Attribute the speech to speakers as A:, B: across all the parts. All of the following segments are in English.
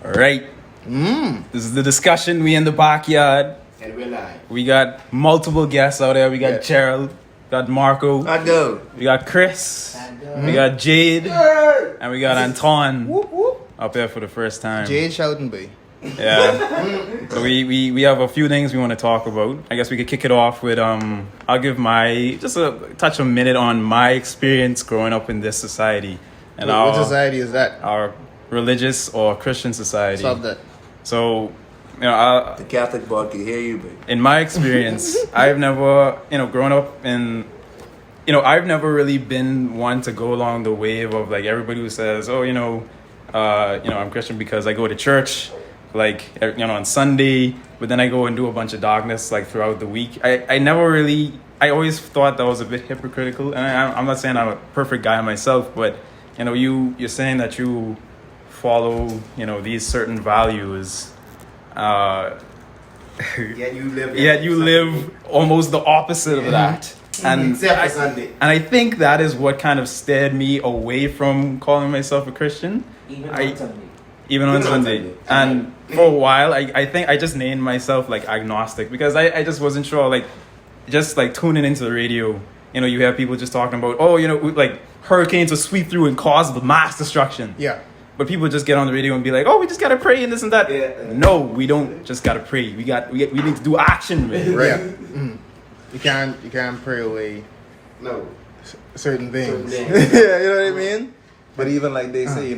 A: All right. This is the discussion. We in the backyard.
B: And we're live.
A: We got multiple guests out there. We got Gerald, got Marco,
B: I go.
A: we got Khris, we got Jade, and we got Anthon up there for the first time.
C: Jade shouting, boy.
A: Yeah. So we have a few things we want to talk about. I guess we could kick it off with I'll give touch a minute on my experience growing up in this society. And
C: What society is that?
A: our religious or Christian society.
C: Stop that.
A: So,
B: The Catholic board can hear you, baby.
A: in my experience, I've never, growing up in, I've never really been one to go along the wave of like everybody who says, oh, I'm Christian because I go to church, like, on Sunday, but then I go and do a bunch of darkness like throughout the week. I always thought that was a bit hypocritical, and I'm not saying I'm a perfect guy myself, but you're saying that you follow, these certain values.
B: Yet you live.
A: Almost the opposite of that. And
B: Except for Sunday.
A: And I think that is what kind of steered me away from calling myself a Christian. Even on Sunday. And for a while, I think I just named myself like agnostic because I just wasn't sure, like, just like tuning into the radio, you hear people just talking about, like hurricanes will sweep through and cause the mass destruction.
C: Yeah.
A: But people just get on the radio and be like, "Oh, we just gotta pray and this and that."
B: Yeah.
A: No, we don't just gotta pray. We need to do action with it.
C: Right. You can't pray away
B: No.
C: certain things.
B: Certain things.
C: Yeah, you know what I mean?
D: But even like they say,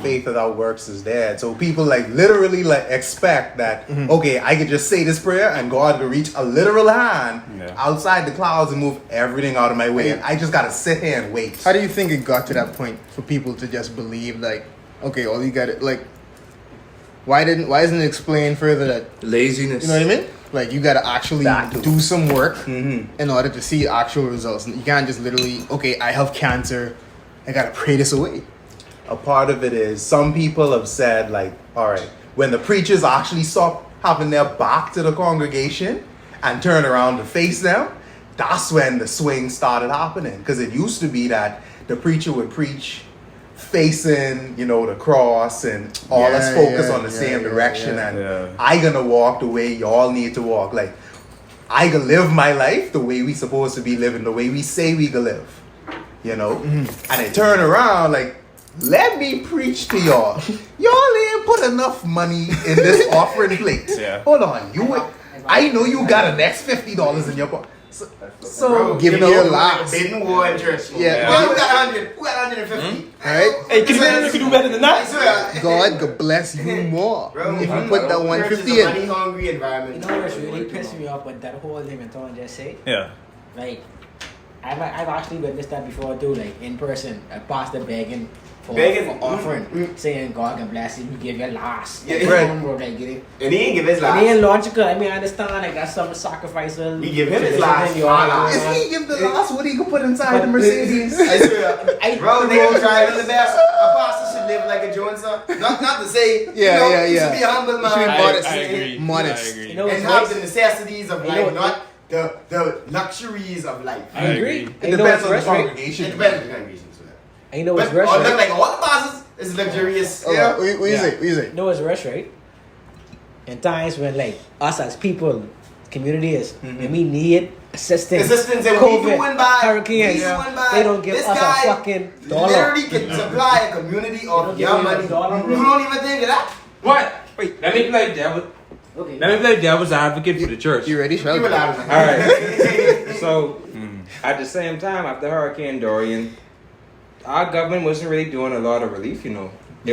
D: faith without works is dead. So people like literally like expect that, okay, I could just say this prayer and God will reach a literal hand outside the clouds and move everything out of my way. And I just got to sit here and wait.
C: How do you think it got to that point for people to just believe like, okay, all you got to like, why isn't it explained further that,
B: Laziness.
C: you know what I mean? Like you got to actually do some work in order to see actual results. And you can't just literally, okay, I have cancer, I got to pray this away.
D: A part of it is some people have said like, all right, when the preachers actually stop having their back to the congregation and turn around to face them, that's when the swing started happening. Because it used to be that the preacher would preach facing, the cross and all us focus on the same direction. And I gonna walk the way y'all need to walk. Like, I gonna live my life the way we supposed to be living, the way we say we gonna live. And they turn around like, let me preach to y'all. Y'all ain't put enough money in this offering plate.
A: Yeah.
D: Hold on, I know you got an next $50 in your pocket. So
C: Give me your last.
B: Bidding war in church.
C: Yeah.
B: Well, who got 100? Who got 150?
C: Right?
A: Hey, can you do better than that?
C: God could bless you more
B: Bro,
C: if you put that
B: church is
C: 150
B: a
C: in.
B: money-hungry environment.
E: You know what's really pissed me off with that whole thing Anthon just said?
A: Yeah.
E: Like, I've actually witnessed that before too, like in person. A pastor begging for offering, saying God can bless you, you give your last.
B: Yeah,
E: Like,
D: right.
E: come on, bro, like, get it.
B: And he ain't give his
E: It
B: last.
E: ain't logical. I mean, I understand, like, that's some sacrifices.
B: We give him his last.
D: If he give the last, what he could put inside the Mercedes?
B: I swear. Bro, they don't drive in the best. A pastor should live like a Jones. Not to say, you should be a humble man.
C: should be modest.
A: I agree.
C: Modest.
A: I agree.
E: You know
B: And
E: what's
B: have the
E: worse?
B: necessities of
E: You know
B: life,
E: what-
B: not the luxuries of life.
E: I agree.
A: agree.
E: And you know what's worse, right?
B: It
D: congregation.
B: depends on the congregation.
E: And you know
B: But
E: what's worse,
B: look
E: right?
B: like all the bosses is luxurious.
C: What you say? What you say?
E: You know what's worse, right? In times when, like, us as people, community is, when we need assistance,
B: Assistance and we
E: COVID,
B: doing by
E: hurricanes,
B: we doing by
E: they don't give
B: this
E: us
B: guy
E: a fucking dollar.
B: literally can supply a community
E: don't
B: of
E: give
B: young
E: you a
B: money.
E: dollar,
B: You
E: bro.
B: don't even think of that?
F: What? Wait, let me play devil's advocate for the church.
C: You ready,
B: You
C: Shelby?
B: allowed
F: All right. So, at the same time, after Hurricane Dorian, our government wasn't really doing a lot of relief. It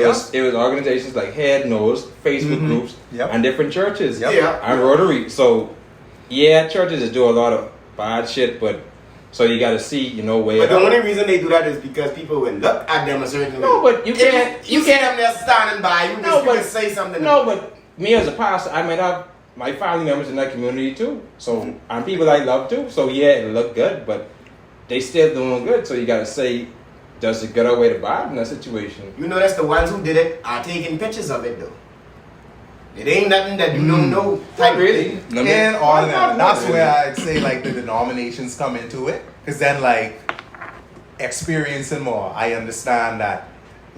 F: was organizations like Head Knows, Facebook groups, and different churches,
B: Yeah.
F: and Rotary. So, yeah, churches just do a lot of bad shit, but so you got to see, way.
B: But the only reason they do that is because people will look at them a certain way.
F: No, but you
B: If
F: can't.
B: You see them there standing by. You
F: No,
B: just,
F: but-
B: you can say something.
F: No, but me as a pastor, I might have my family members in that community too. So, and people I love too. So, yeah, it look good, but they still doing good. So, you got to say, does it good outweigh the bad in that situation?
B: You know that's the ones who did it are taking pictures of it though. It ain't nothing that you don't know.
F: Not really.
D: And all of that. That's where I'd say like the denominations come into it. Because then like experiencing more, I understand that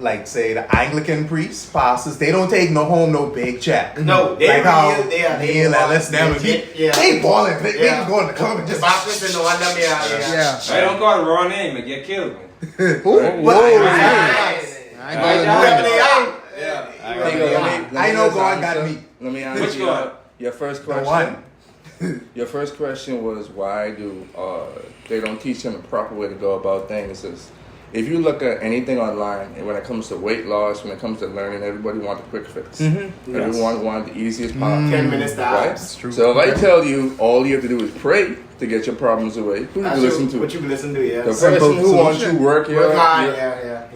D: like say the Anglican priests, pastors, they don't take no big check.
B: No, they
D: like how
B: they
D: let's never be.
B: Yeah.
D: They balling. They just go in the club and just.
B: Baptist and the one them
C: Yeah.
F: I don't call it raw name and get killed.
D: I know God got me.
G: Let me
F: Which
G: answer
F: one?
G: your first
D: The
G: question.
D: one.
G: Your first question was why do they don't teach them the proper way to go about things? Is if you look at anything online, and when it comes to weight loss, when it comes to learning, everybody wants a quick fix. Everyone wants the easiest path.
B: 10 minutes
G: Right?
B: stops.
G: So if I tell you all you have to do is pray to get your problems away, who you listen to?
B: What you listen to, yeah.
G: The person who wants you work here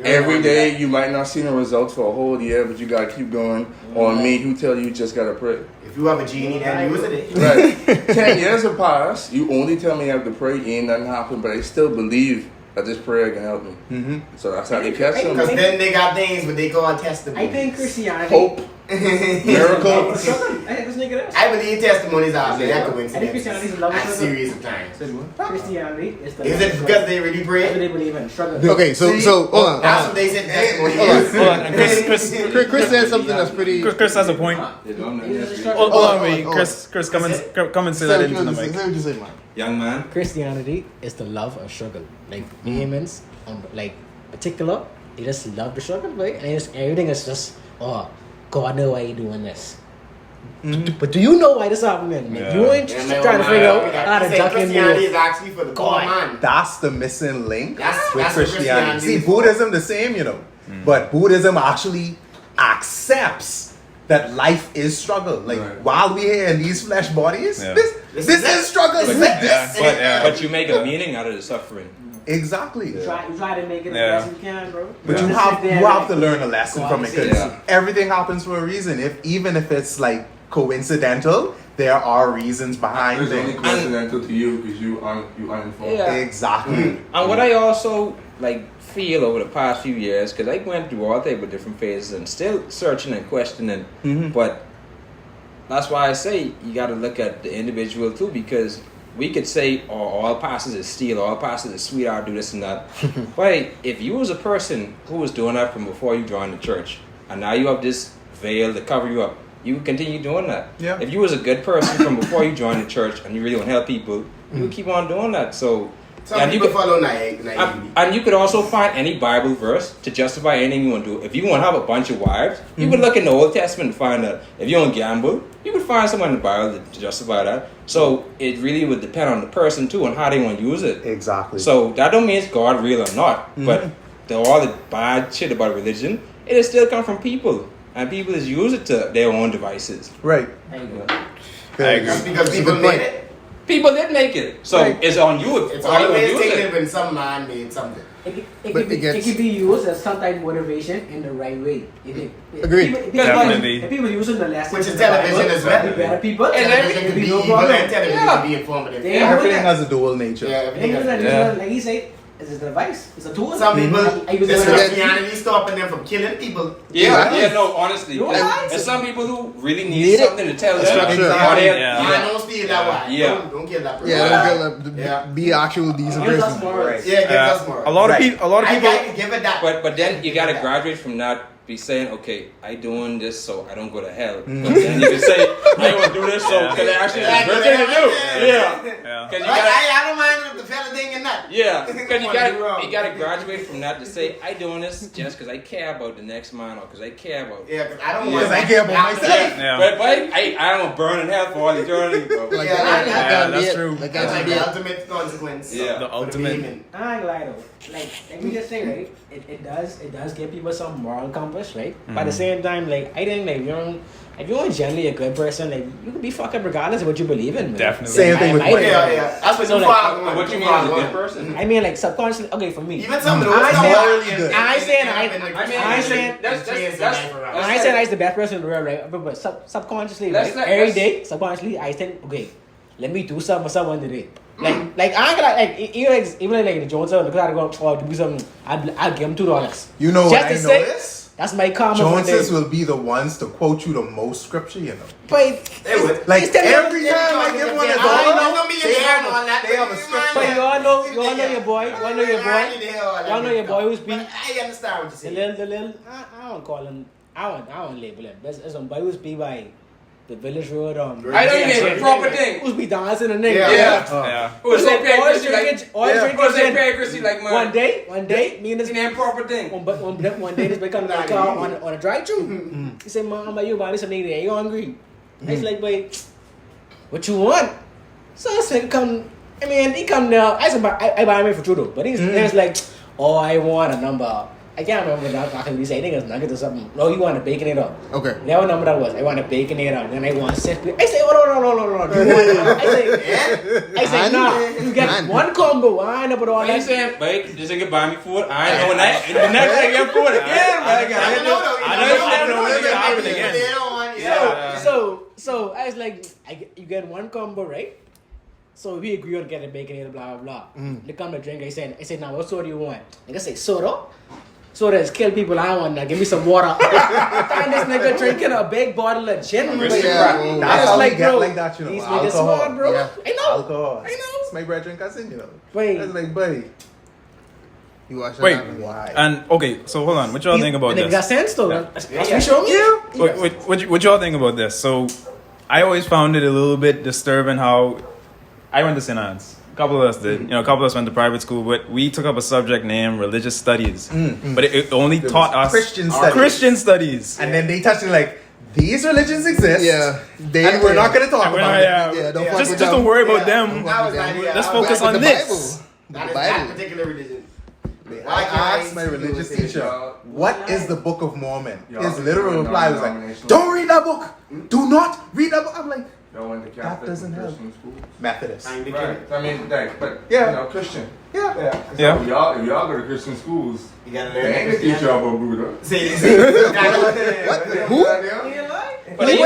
G: every day, you might not see the results for a whole year, but you gotta keep going. Or me, who tell you just gotta pray.
B: If you have a genie, then use it.
G: Right. 10 years have passed. You only tell me I have to pray, ain't nothing happen, but I still believe that this prayer can help me. So that's how they catch them.
B: Because then they got things what they call testimonies.
E: I think Christianity.
G: Hope, miracle.
E: I think this nigga does.
B: I believe testimonies are that
E: I think
B: coincidence.
E: Christianity is a love
B: At
E: struggle.
B: series of times.
E: Christianity is the
B: Is it because they really
E: That's
B: pray?
E: what they believe in. Struggle.
C: Okay, so hold on.
B: That's what they said testimony
C: Hold on.
B: is.
A: Hold on, and
C: Chris said something that's pretty.
A: Chris has a point. Hold on, wait, Chris, come and say that into the mic.
C: Say what you say, man.
F: Young man.
E: Christianity is the love of struggle. Like humans, like particular, they just love the struggle, right? And everything is just, oh, God know why you doing this. But do you know why this happening? Like,
A: Yeah.
E: you ain't trying to figure out how to duck in
B: Christianity
E: there.
B: is actually for the
E: God.
B: man.
D: That's the missing link
B: That's
D: with
B: what
D: Christianity. See,
B: is.
D: Buddhism the same, you know, but Buddhism actually accepts that life is struggle. Like while we here in these flesh bodies, this is struggle.
F: But,
D: Like this.
F: but you make a meaning out of the suffering.
D: Exactly.
E: You try to make it
A: Yeah.
E: as best you can, bro.
D: But you
E: Just
D: have
E: sit there
D: you
E: and
D: have to learn a lesson
E: go
D: from
E: out
D: it
E: and
D: because
E: see
D: everything happens for a reason. Even if it's like coincidental, there are reasons behind
G: It's only
D: things.
G: coincidental to you because you uninformed.
F: Yeah.
D: Exactly.
F: And what I also feel over the past few years, because I went through all type of different phases and still searching and questioning, but that's why I say you got to look at the individual too, because we could say, oh, all pastors is steal, all pastors is sweetheart, do this and that. But if you was a person who was doing that from before you joined the church, and now you have this veil to cover you up, you would continue doing that.
D: Yeah.
F: If you was a good person from before you joined the church and you really want to help people, you would keep on doing that. So,
B: Some
F: and you
B: people
F: could,
B: follow naivety.
F: and you could also find any Bible verse to justify anything you want to do. If you want to have a bunch of wives, you could look in the Old Testament and find that. If you don't gamble, you could find someone in the Bible to justify that. So it really would depend on the person too and how they want to use it.
D: Exactly.
F: So that don't mean it's God real or not. But all the bad shit about religion, it is still come from people. And people just use it to their own devices.
D: Right.
E: There you go.
A: I agree.
B: That's because
C: That's a
B: people
C: good
B: made
C: point.
B: it.
F: People did make it. So it's on you.
B: It's
F: how you
B: always
F: use
B: taken
F: it.
B: when some man made something.
E: It
C: But
E: could be used as some type of motivation in the right way.
C: Agreed.
A: Definitely.
E: If people using the lesson,
B: Which is television as well.
E: Be better people.
B: Television can be
E: no
B: evil
E: problem.
B: and television can be informative.
E: Yeah.
D: Everything has a dual nature.
B: Yeah, everything has
E: Like he said, it's a device. It's a tool.
B: Some people,
E: I use
B: it's
E: it as a-
B: Christianity stopping them from killing people.
F: No, honestly.
E: No,
F: There's some people who really need
C: Need it.
F: something to tell them.
C: Structure.
F: Or they-
B: I don't steal that one.
F: Yeah.
B: Don't kill that person.
C: Yeah, be an actual decent
E: Gives us
C: person.
E: morals.
B: Yeah, give us more.
A: A lot of
D: Right.
A: people. A lot of
B: I
A: people.
B: can give it that.
F: But then you gotta graduate from that. Be saying, okay, I doing this so I don't go to hell. But then you can say, I want to do this so because actually it's a good thing to do. Yeah.
A: Yeah.
F: Because you
B: But
F: gotta.
B: I don't mind if the fella thing and that.
F: Yeah, because you
B: Wanna do wrong.
F: gotta graduate from that to say I doing this just because I care about the next man or because I care about.
B: Yeah, because I don't
D: Because
B: want
D: I care about myself.
A: Yeah.
F: But I don't burn in hell for all eternity, bro.
C: Like
B: Yeah,
C: that.
A: yeah, that's true.
C: Like
B: That's like
C: that.
B: the ultimate consequence.
F: Yeah.
A: The
B: for
A: ultimate.
B: demon.
E: I ain't lie though. Like we just say, right? It does give people some moral compass, right? But at the same time, like I think like if you're generally a good person, like you can be fucking regardless of what you believe in, man.
A: Definitely.
D: Same thing with
E: I-
D: money.
B: Yeah. That's what
E: So,
B: you
E: like,
B: follow.
F: What you mean as a good person?
E: I mean, like subconsciously. Okay, for me,
B: Even some of those
E: I
B: come
E: said-
B: out
D: really
B: and-
D: good.
B: and-
E: I said-
B: and- and-
E: I
B: and-
E: mean,
B: and-
E: I said-
B: and change their life around.
E: when I said I was the best person in the world, right? But subconsciously,
F: Let's
E: right?
F: let-
E: Every
F: let's-
E: day, subconsciously, I think, okay, let me do something for someone today. Like I ain't gonna like even like the Jones because I go do something. I'll give him $2.
D: You know what
E: Just
D: I
E: to say-
D: noticed?
E: That's my karma.
D: Joneses will be the ones to quote you the most scripture, you know.
E: But
B: They would.
D: Like
E: It's them-
D: every time I give one a
B: I
D: dollar,
B: know me
D: they
B: and all that.
D: have a scripture.
E: But you all know your boy. You all know your boy. Y'all know your boy who's
B: But
E: beat.
B: I understand what
E: The
B: you're saying.
E: little. I don't call him. I don't label him. There's some boy who's be by the village road.
F: I don't even proper thing.
E: Who's be dancing and nigga.
F: Yeah. Who say pay Chrissy like? Who say
E: Drinking.
F: pay Chrissy like man?
E: One day, me and this
F: It's an improper thing.
E: one day this boy come to the car on a drive-through. He said, "Man, I'm like, you buy this nigga there. You hungry?" I was like, "Boy, what you want?" So I said, "Come." I mean, he come there. I said, "I buy him for true though." But he's like, "Oh, I want a number." I can't remember that. I think he said, "I think it's nuggets or something." No, he wanted Baconator.
C: Okay.
E: Whatever number that was, I want a Baconator. Then I want set. I say, "Oh no." Do you want I say, "Nah." You get one combo. I know, but all
F: What you
E: that.
F: saying? Wait, this nigga buy me food. I ain't know that. The next thing get food again.
A: I don't know what's gonna happen again.
E: So I was like, you get one combo, right? So we agree on getting Baconator, blah blah blah. They come to drink. I said, "Now what soda do you want?" Nigga say, "Soda." Soda is kill people. I want that. Give me some water. Find this nigga drinking a big bottle of gin.
D: That's
E: That's
D: how
E: like,
D: we get
E: bro,
D: like that, you know.
E: these niggas
D: Alcohol.
E: smart, bro.
C: Yeah.
E: I know.
D: Alcohol.
E: I know.
D: It's my brethren cousin, you know.
E: Wait.
D: That's like, buddy.
C: You watch that
A: Wait.
C: happen?
D: Why?
A: And okay, so hold on. What y'all think about
E: And they got
A: this?
E: sense though.
A: Yeah.
E: That's what you show me.
A: What y'all think about this? So, I always found it a little bit disturbing how I went to St. Anne's. A couple of us did. You know, a couple of us went to private school, but we took up a subject named religious studies. But it only taught us
D: Christian studies.
A: Christian studies.
D: And then they touched it like, these religions exist.
C: Yeah.
D: And we're not going to talk
A: And we're
D: about
A: not-
D: it.
C: Yeah, don't fuck
A: just
C: with
A: don't
C: them.
A: worry about
B: Yeah.
A: them.
B: That was my idea.
A: Let's
B: I was
A: focus
B: like,
A: on
C: the
A: this.
C: Bible.
B: That
C: The
B: is that
C: Bible.
B: particular religion.
D: I asked my religious teacher, what is the Book of Mormon? His literal reply was like, don't read that book. Do not read that book. I'm like,
G: Y'all went to
D: That
G: Catholic
D: doesn't
G: and
D: help.
G: Christian schools.
D: Methodist.
G: Right. I mean, like, but
D: Yeah.
G: you know, Christian.
D: Yeah.
A: Yeah.
G: If y'all go to Christian schools,
B: You gotta
G: they
B: learn
G: ain't gonna teach y'all about Buddha.
B: See,
C: Who?
F: But
B: wait.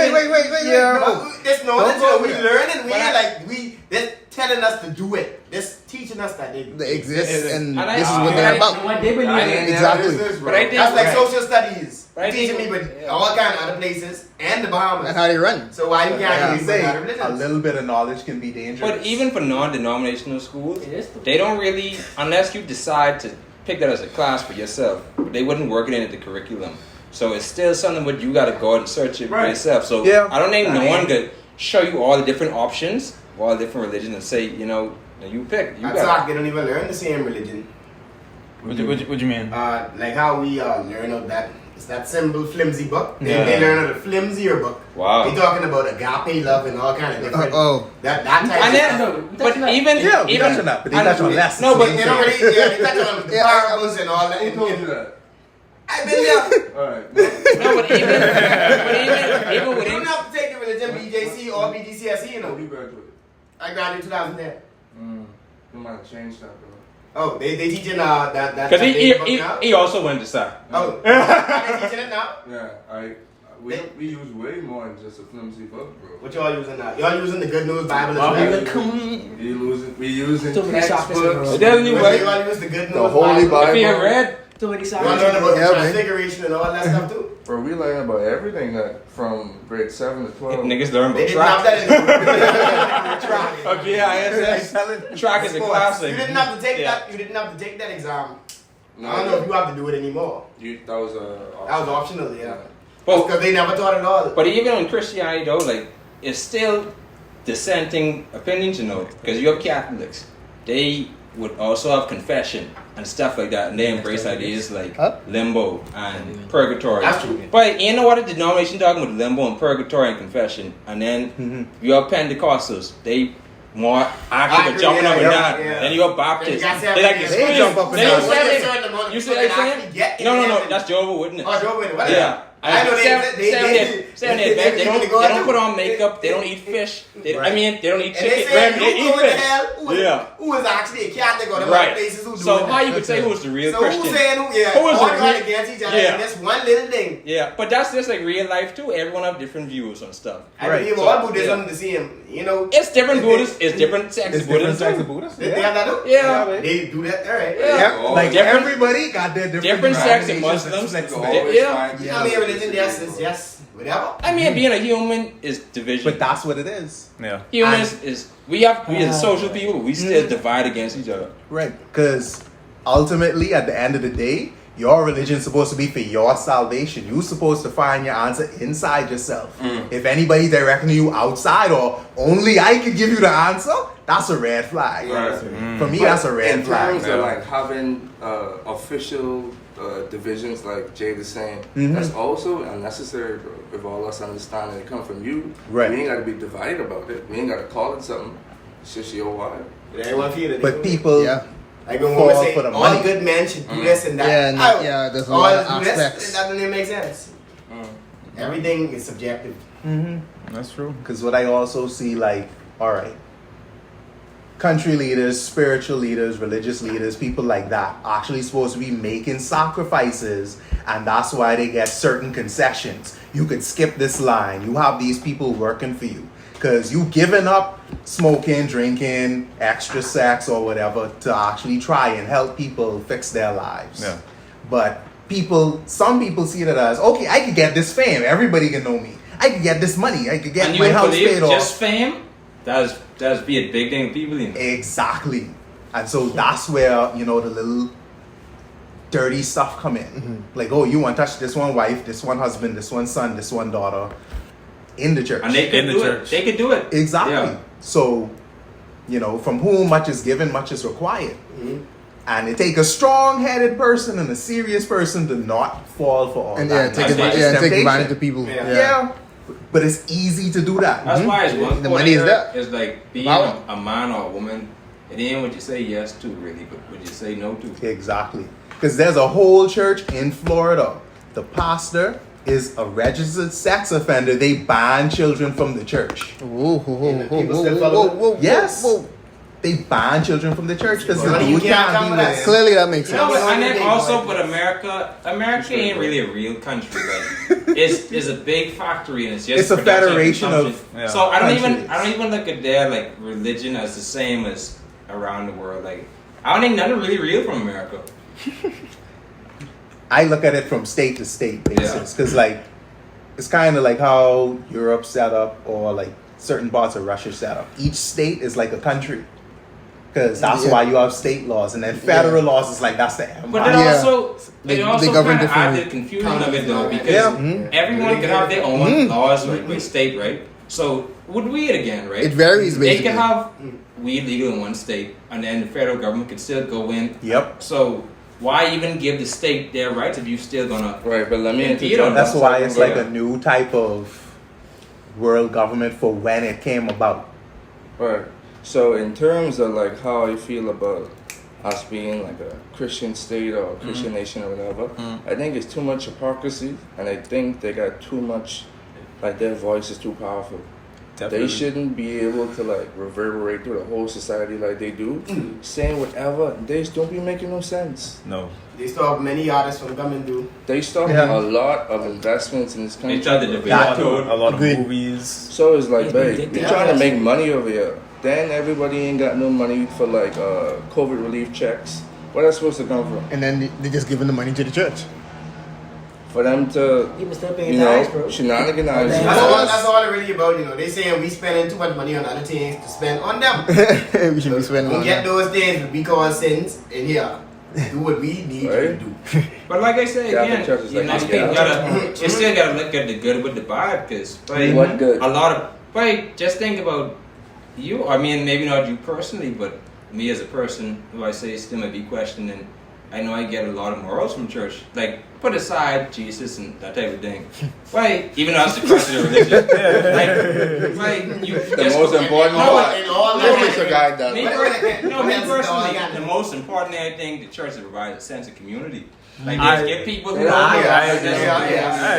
D: Yeah.
B: No, there's no,
D: Don't
B: that's
D: go
B: what we
D: there.
B: learning. We
F: But I-
B: like they're telling us to do it. They're teaching us that
C: They exist, and
F: And I-
C: this is what
F: I-
C: they're
F: I-
C: about.
E: What they believe in.
C: Exactly.
F: But I think
B: That's like social studies.
F: Right.
B: Teaching me, but all kind of other places and the Bahamas.
C: That's how they run.
B: So why you
D: Yeah,
B: can't
D: they
B: use other
D: say a
B: religions?
D: little bit of knowledge can be dangerous.
F: But even for non-denominational schools,
E: It is.
F: they don't really, unless you decide to pick that as a class for yourself, they wouldn't work it into the curriculum. So it's still something what you got to go out and search it for
B: Right.
F: yourself. So
D: Yeah.
F: I don't think no one could show you all the different options, all the different religions, and say, you know, you pick. You
B: That's
F: got
B: like they don't even learn the same religion.
A: What you mean?
B: Like how we learn of that. It's that simple flimsy book.
A: Yeah.
B: They learn of the flimsier book.
F: Wow.
B: They talking about agape love and all kind of different. That type
F: And
B: of
F: then,
B: stuff.
F: but even
D: Yeah, we
F: even
D: touch on that, but they touch on less.
F: No, but
B: They don't really, they touch on the
C: Yeah,
B: parables and all that.
G: Who told you that?
B: I've been there.
G: Alright.
F: no, but even
B: You don't
F: within
B: have to take the religion BJC or BDCSE, you know.
G: You graduated.
B: I graduated 2010.
G: You might have changed that, bro.
B: Oh, they teaching that
F: because
B: big book now?
F: he also went to SAC.
B: Oh, they teaching it now?
G: Yeah, we use way more than just a flimsy book, bro.
B: What y'all using now? Y'all using the Good News Bible
F: Wow.
B: as well?
G: We using
E: Too many
G: textbooks.
E: sophistries,
F: It doesn't even work.
B: Y'all use the Good News
G: The Holy
F: If you
G: Bible.
F: read,
E: Too many
B: Y'all learn about
C: Yeah,
B: the
C: man.
B: transfiguration and all that stuff too?
G: Bro, we learn about everything that from grade 7 to 12.
F: niggas learn
B: They
F: about
B: didn't have
F: track.
B: that in the track.
F: Okay, yeah, track is a classic.
B: You didn't have to take
F: Yeah.
B: that. You didn't have to take that exam.
G: No,
B: I don't know if you have to do it anymore.
G: that was
B: That was optional, yeah.
F: But,
B: Because they never taught it all.
F: but even in Christianity though, like it's still dissenting opinions, you know, because you have Catholics. They would also have confession and stuff like that, and they embrace ideas like limbo and purgatory.
B: That's true.
F: But you know what a denomination talking about limbo and purgatory and confession, and then you have Pentecostals. They more active and jumping up and down. Then you have Baptists. They like to
D: They jump up and down.
F: You see what I'm saying? No, that's Jehovah's Witness.
B: Oh, Joe Witness. What is
F: Yeah.
B: that? I know
F: they don't put on makeup. They don't eat fish. They don't eat chicken.
B: They
F: eat fish.
B: Who is actually a cat that go to
F: Right.
B: places who do
F: So
B: that.
F: how you could say who's the real
B: So
F: Christian?
B: who's saying who? Yeah,
F: Who is
B: all
F: the
B: going
F: real-
B: against each other.
F: Yeah.
B: And that's one little thing.
F: Yeah, but that's just like real life too. Everyone have different views on stuff.
B: I
C: Right.
B: believe
F: So,
B: all Buddhists
F: yeah.
B: under the same. You know,
F: It's different Buddhists. It's different sects
D: It's
F: of
D: different
F: Buddhism.
D: types of Buddhists.
B: they have that too.
F: Yeah.
B: They do that. All right.
F: Yeah.
D: Like
F: Different-
D: everybody got their
F: different sects of
D: denominations and
F: Muslims.
D: sects
G: You
D: of
G: can
D: it.
G: always
F: Yeah.
G: find
B: You know, me religion, yes, is yes, whatever.
F: I mean, being a human is division.
D: But that's what it is.
A: Yeah.
F: Humans is we as social people, we still divide against each other.
D: Right. Because ultimately, at the end of the day, your religion's supposed to be for your salvation. You're supposed to find your answer inside yourself. If anybody's directing you outside or only I could give you the answer, that's a red flag.
G: Right.
D: For me, that's a red
G: In
D: flag.
G: terms of like having official divisions, like Jade is saying, that's also unnecessary, bro. If all us understand that it come from you,
D: Right.
G: we ain't got to be divided about it. We ain't got to call it something. It's just your wife.
B: But everyone feel it.
D: But people,
C: Yeah.
B: like when
D: fall
B: women say
D: for the
B: all
D: money.
B: good men should do this and that.
C: Yeah, and
B: Oh,
C: yeah, there's a
B: all
C: lot of
B: do this,
C: aspects.
B: that doesn't make sense. Everything is subjective.
A: That's true.
D: because what I also see, like, all right, country leaders, spiritual leaders, religious leaders, people like that, actually supposed to be making sacrifices, and that's why they get certain concessions. You could skip this line. You have these people working for you because you giving up smoking, drinking, extra sex, or whatever to actually try and help people fix their lives.
A: Yeah.
D: But some people see that as, okay, I could get this fame. Everybody can know me. I could get this money. I could get
F: And you
D: my
F: would
D: house
F: believe
D: paid off.
F: just fame? That's be a big thing to people, you know.
D: Exactly. And so that's where, the little dirty stuff come in. Like, oh, you want to touch this one wife, this one husband, this one son, this one daughter in the church.
F: And they could
A: In the
F: do it.
A: church.
F: They could do it.
D: Exactly.
F: Yeah.
D: So, from whom much is given, much is required. And it takes a strong-headed person and a serious person to not fall for all
C: And
D: that.
C: take
F: That's
C: advantage of people.
B: Yeah.
D: Yeah. But it's easy to do that.
F: That's why it's one
C: The
F: point
C: money is
F: here
C: there.
F: is like being
C: Power.
F: a man or a woman. It ain't what you say yes to, really, but what you say no to.
D: Exactly. Because there's a whole church in Florida. The pastor is a registered sex offender. They ban children from the church.
C: Whoa, whoa, whoa, whoa,
B: people
C: whoa,
B: still
C: whoa,
B: follow
C: whoa, whoa,
D: Yes.
C: whoa.
D: They ban children from the church because the
B: Well, you
D: dude
B: can't
D: can't
B: come
D: be
B: with
D: with
B: us.
D: them.
C: Clearly, that makes
F: You know
C: sense.
F: what? And then
B: Big
F: also,
B: boy.
F: but America ain't really a real country. Like, it's a big factory, and it's just
D: It's a
F: production and
D: federation of
F: consumption.
A: Yeah.
F: So I
D: countries.
F: don't even look at their like religion as the same as around the world. Like, I don't think nothing really real from America.
D: I look at it from state to state basis because, like, it's kind of like how Europe set up or like certain parts of Russia set up. Each state is like a country because that's
C: Yeah.
D: why you have state laws, and then federal laws is like that's the empire.
F: But then
C: Yeah.
F: also,
C: They
F: it also
C: govern
F: kind of add
C: differently.
F: the confusion of it though, because
D: Yeah.
F: everyone can have their own laws like by state, right? So would weed again, right?
C: It varies
F: They
C: basically.
F: can have weed legal in one state, and then the federal government could still go in.
D: Yep.
F: So why even give the state their rights if you're still gonna?
G: Right, but let me
F: Impede
G: interject.
F: on
D: That's why it's like
F: Yeah.
D: a new type of world government for when it came about.
G: Right. So in terms of like how I feel about us being like a Christian state or a Christian nation or whatever, I think it's too much hypocrisy, and I think they got too much, like their voice is too powerful. They shouldn't be able to like reverberate through the whole society like they do, saying whatever. They just don't be making no sense.
A: No.
B: They stop many artists from coming through.
G: They stop
C: Yeah.
G: a lot of investments in this country.
F: They tried to
G: bro.
F: develop
A: A lot of
C: Agreed.
A: movies.
G: So it's like,
E: Yeah,
G: babe, we
E: yeah,
G: trying to
B: that's
G: make
B: true.
G: money over here. Then everybody ain't got no money for like COVID relief checks. Where that's supposed to come from?
C: And then they just giving the money to the church.
G: For them to,
E: People still paying
G: you know,
E: tax, bro.
G: shenanigans.
E: Yeah.
B: That's all it really about, They saying we spending too much money on other things to spend on them.
C: We should be spending
B: Don't
C: on
B: get
C: that.
B: those things we cause sins in here. Do what we need to
G: Right.
B: do.
F: But like I said
G: Catholic
F: again,
G: Church is
F: you
G: like,
F: know,
G: yeah.
F: you still gotta look at the good with the bad, because
G: What good?
F: a lot of just think about you. I mean, maybe not you personally, but me as a person who I say still might be questioning. I know I get a lot of morals from church. Like, put aside Jesus and that type of thing. Why? Even though that's the question of religion. Like, why you
G: The most important
F: No,
G: part.
B: in all
F: no,
G: That's what your guy
F: me,
G: does.
F: no, me
B: That's
F: personally,
B: all I got.
F: the most important thing I think the church provides a sense of community. Like, just get people who don't know.
A: I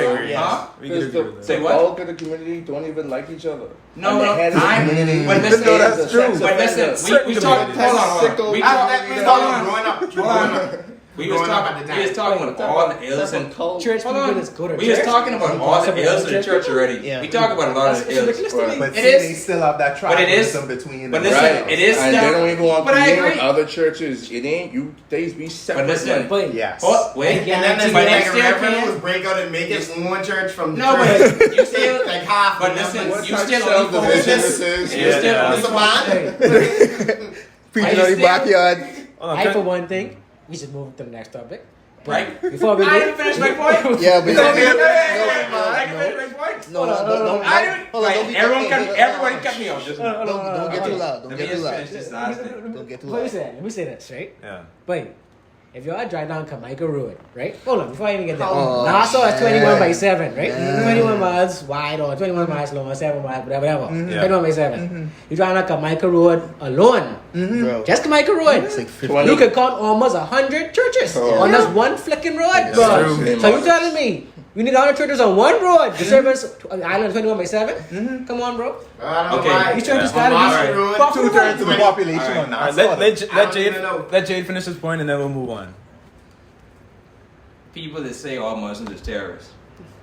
A: agree.
F: Huh?
A: We can
G: Because
A: agree with
G: the
A: that.
G: bulk of the community don't even like each other.
F: No,
G: And the
F: no,
G: head of the community
F: but
G: is
F: listen,
G: a
D: that's true.
G: sex
F: But
G: offender.
F: listen, we talk. Hold on. We
B: growing up.
F: We was talking about all the ills and
E: Church
F: hold
E: people
F: on.
E: just go to
F: We
E: church.
F: was talking about all the ills of the church already.
E: Yeah.
F: We talk about a lot of the ills.
D: But
F: It
D: see,
F: is-
D: they still have that
F: but it is-
D: tribalism between
F: but
D: them.
F: listen,
G: Right.
F: it is
G: And they
F: still-
G: don't even want
F: but
G: to
F: I
G: be in
F: agree.
G: other churches. It ain't you. They be separate.
F: But listen,
G: like,
E: But
D: Yes.
F: oh, wait,
B: And then there's
F: but
B: like
F: they
B: a
F: still
B: reverend
F: can't.
B: who was break out and make his own church from the
F: No,
B: church.
F: but you still.
B: like half.
F: But
B: of them.
F: listen,
G: what
F: you
G: type
F: still
G: of
F: only focus.
G: division this is?
F: You still
A: Yeah.
F: only
B: It's a
F: focus.
B: man.
C: Preaching
F: I
C: on the
F: still-
C: backyard.
E: I, for one thing, we should move to the next topic.
F: Right?
E: Before we
F: I
E: do,
F: didn't finish my point.
C: Yeah, but
F: I
C: no,
F: can finish my point.
C: no, no,
F: I didn't.
C: hold on,
F: Like,
C: don't be-
F: everybody cut me off. Just
C: Don't get too loud. Don't
F: Let me
C: get too
F: just
C: loud.
F: finish this last thing.
C: Don't get too
E: Let me
C: loud.
E: say, let me say this, right?
A: Yeah.
E: But if y'all drive down Carmichael Road, right? Hold on, before I even get there.
C: Oh,
E: Nassau is 21/7, right?
C: man.
E: 21 miles wide or 21 miles long or 7 miles, whatever.
A: Yeah.
E: 21/7. You drive down Carmichael Road alone.
C: Bro,
E: Just Carmichael Road.
C: it's like 50.
E: You could count almost 100 churches on this one flicking road, bro.
A: true.
E: So you telling me you need 100 churches on one road to service island 21/7? Come on, bro.
B: I don't
F: Okay.
B: know why.
E: These churches
B: On
E: gotta
B: Marshall
E: be
B: Road,
E: profitable.
D: 2/3 of the population
F: Alright.
D: on
A: Alright,
D: that.
B: let
A: Jade finish his point and then we'll move on.
F: People that say all Muslims is terrorists.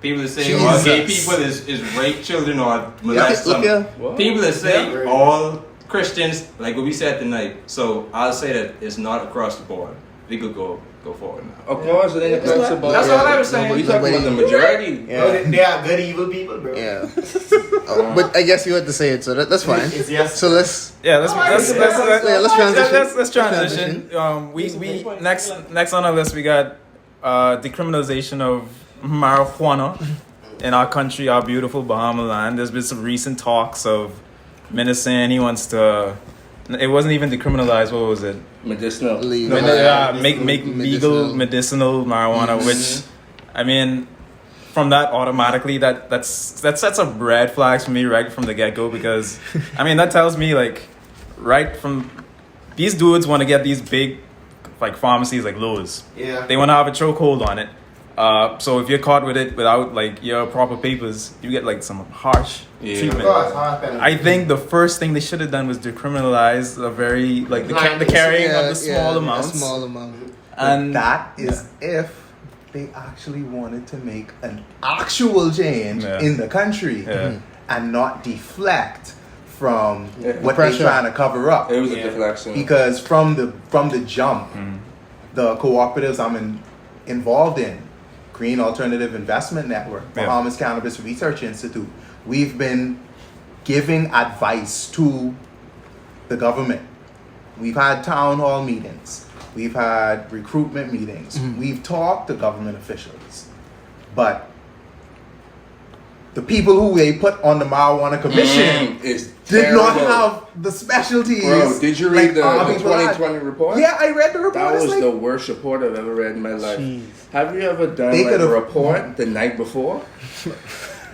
F: People that say all gay
C: Jesus.
F: people is rape children or
C: Yeah,
F: molest
C: look
F: them.
C: here.
F: People that say
B: Yeah.
F: all Christians, like what we said tonight. So I'll say that it's not across the board. We could go forward now.
G: of course, it ain't across the board.
F: That's all I was saying.
G: We talking about the majority.
C: Yeah.
B: They are good evil people, bro.
C: Yeah. But I guess you had to say it, so that's fine.
B: It's yes.
C: So let's
A: Yeah, let's
C: transition.
A: Let's transition. We next on our list we got decriminalization of marijuana in our country, our beautiful Bahama land. There's been some recent talks of Minister saying he wants to. It wasn't even decriminalized. What was it?
G: Medicinal.
C: leave.
A: Make legal medicinal marijuana, which, I mean, from that automatically that sets up red flags for me right from the get go, because I mean that tells me like right from these dudes want to get these big like pharmacies like Lowe's.
B: Yeah.
A: They want to have a chokehold on it. So if you're caught with it without like your proper papers, you get like some harsh
B: Of
A: treatment.
B: course, hard penalty.
A: I think the first thing they should have done was decriminalize a very like the carrying of the small amounts.
C: A small amount.
A: And
D: that is if they actually wanted to make an actual change
A: Yeah.
D: in the country
A: Yeah.
D: and not deflect from
G: Yeah.
D: what
C: Pressure.
D: they're trying to cover up.
G: It was a deflection.
D: Because from the jump, the cooperatives involved in, Green Alternative Investment Network,
A: Yeah.
D: Bahamas Cannabis Research Institute, we've been giving advice to the government. We've had town hall meetings. We've had recruitment meetings. We've talked to government officials. But the people who they put on the marijuana commission
G: It's
D: did not
G: terrible.
D: have the specialties.
G: Bro, did you
D: like
G: read the
D: our people had.
G: 2020 report?
D: Yeah, I read the report.
G: That
D: It's
G: was
D: like,
G: the worst report I've ever read in my life. Have you ever done
D: They
G: like a
D: could've-
G: report the night before?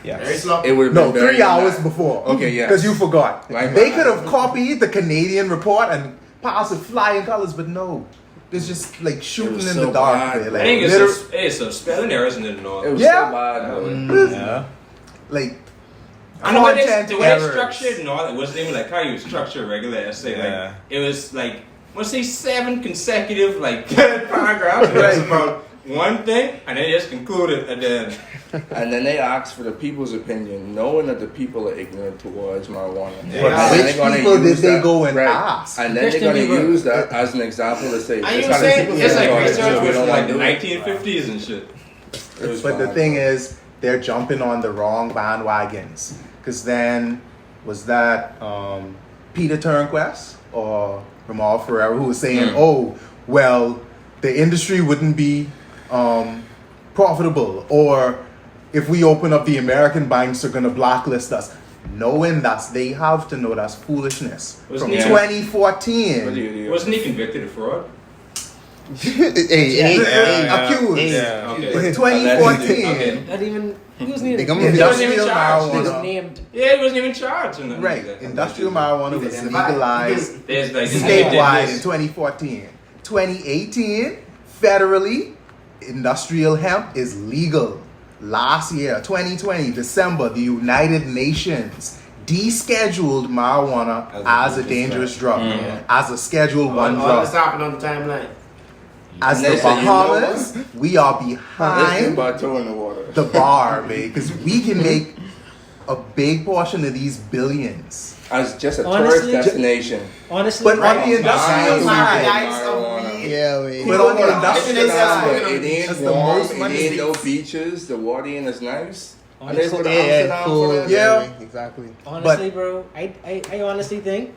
B: Very sloppy.
G: It would have
D: no,
G: been very
D: 3 hours
G: nice.
D: before.
G: Okay, yeah.
D: Because you forgot.
G: Like
D: They
G: that.
D: could have copied the Canadian report and passed with flying colors, but no. It's just like shooting
G: was
D: in
G: so
D: the dark.
G: bad.
D: There.
F: I
D: Like,
F: think
D: liter-
F: it's some spelling errors in it and all.
G: It was
D: Yeah.
G: so bad.
A: yeah.
D: like
F: And the way
D: content
F: the way it's
D: errors.
F: structured and all, it wasn't even like how you structure a regular essay.
A: Yeah.
F: Like it was like let's say 7 consecutive like paragraphs. It was about one thing, and then it just concluded, and then
G: And then they asked for the people's opinion, knowing that the people are ignorant towards marijuana.
B: Yeah.
G: And then
D: Which
G: they're gonna
D: people did
G: use
D: they
G: that-
D: go and
G: right.
D: ask?
G: And then they're
E: Christian
G: going to
E: people.
G: use that as an example to say,
F: and
G: this
F: you
G: how the
F: saying
G: people
F: it's
G: feel
F: like
G: about it,
F: research
G: so we
F: was
G: don't
F: from like
G: wanna
F: the
G: do it.
F: 1950s and shit.
G: It was
D: But the
G: bad.
D: thing is, they're jumping on the wrong bandwagons. Because then, was that Peter Turnquest or Ramal Ferreira who was saying, oh, well, the industry wouldn't be profitable, or if we open up, the American banks are going to blacklist us. Knowing that, they have to know that's foolishness.
F: Wasn't
D: From
F: he-
D: 2014,
F: Wasn't he convicted of fraud?
D: accused.
A: Yeah.
F: Okay.
D: But 2014,
F: Okay.
E: Not even. He wasn't even.
C: They come
E: he
C: with
F: He wasn't even
D: industrial
F: charged.
E: was
D: marijuana.
E: named.
F: Yeah, he wasn't even charged. Or nothing
D: Right,
F: like that.
D: industrial marijuana was
B: Even
D: legalized
F: There's like
D: statewide in 2014. 2018, federally, industrial hemp is legal. Last year, 2020, December, the United Nations descheduled marijuana as a dangerous drug, as a Schedule 1
B: All
D: drug.
B: this happened on the timeline.
D: As the
G: They say, you know
D: Bahamas, we are
G: Let's think
D: behind
G: about toe in the water.
D: the bar, babe, because we can make a big portion of these billions.
G: As just a
E: Honestly,
G: tourist destination.
E: Honestly,
D: But on the industrial side,
B: Paradise of weed.
C: Yeah, wait.
D: but on the
B: It's
D: industrial
B: just-
D: side,
G: It ain't
D: that's the
G: warm,
D: most
G: it
D: money.
G: ain't no beaches, the water in is nice. And
E: Honestly,
G: they go to
C: Yeah,
G: Amsterdam
C: cool.
G: for that.
D: Yeah.
C: Exactly.
E: honestly, bro, I honestly think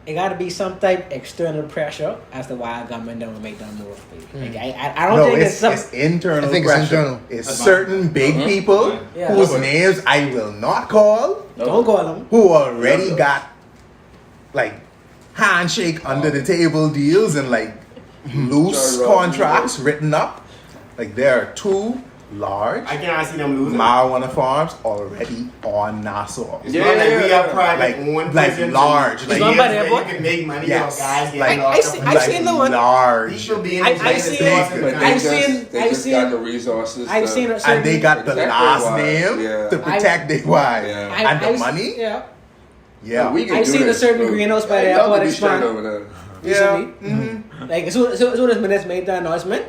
E: it got to be some type external pressure as to why our government don't make that move. Like, I don't
D: No,
E: think
D: it's,
E: it's some.
D: it's internal
C: I think it's
D: pressure.
C: internal.
D: It's certain big people
E: Yeah.
D: whose names I will not call,
E: Don't call them.
D: who already got like handshake under the table deals and like loose
G: Gerald.
D: contracts written up. Like there are two large
B: I can't see them losing.
D: marijuana farms already on Nassau.
B: It's not like we are private owned
D: like
B: prisons
D: large,
B: and
D: like
E: run by the
B: where
E: airport?
B: you can make money.
D: Yes.
B: You know, guys
D: Like-
B: getting locked up.
E: I've seen the one.
D: large.
B: People being
E: I
B: in jail
E: seen-
B: is awesome.
G: But
E: I've
G: they
E: seen-
G: just, they
E: I've
G: just
E: seen-
G: got the resources.
E: I've
G: to-
E: seen a certain.
D: And they got the
G: Protect their
D: last
G: wives,
D: name
G: yeah.
D: to protect their wives.
G: Yeah.
D: And the money.
E: Yeah.
D: Yeah.
G: We can
E: I've
G: do
E: seen a
G: this.
E: certain
G: Ooh.
E: greenhouse by the
G: Y'all
E: airport
G: could be straight
E: expand
G: over there.
E: recently.
D: Mm-hmm.
E: Like as soon as Minutes made the announcement,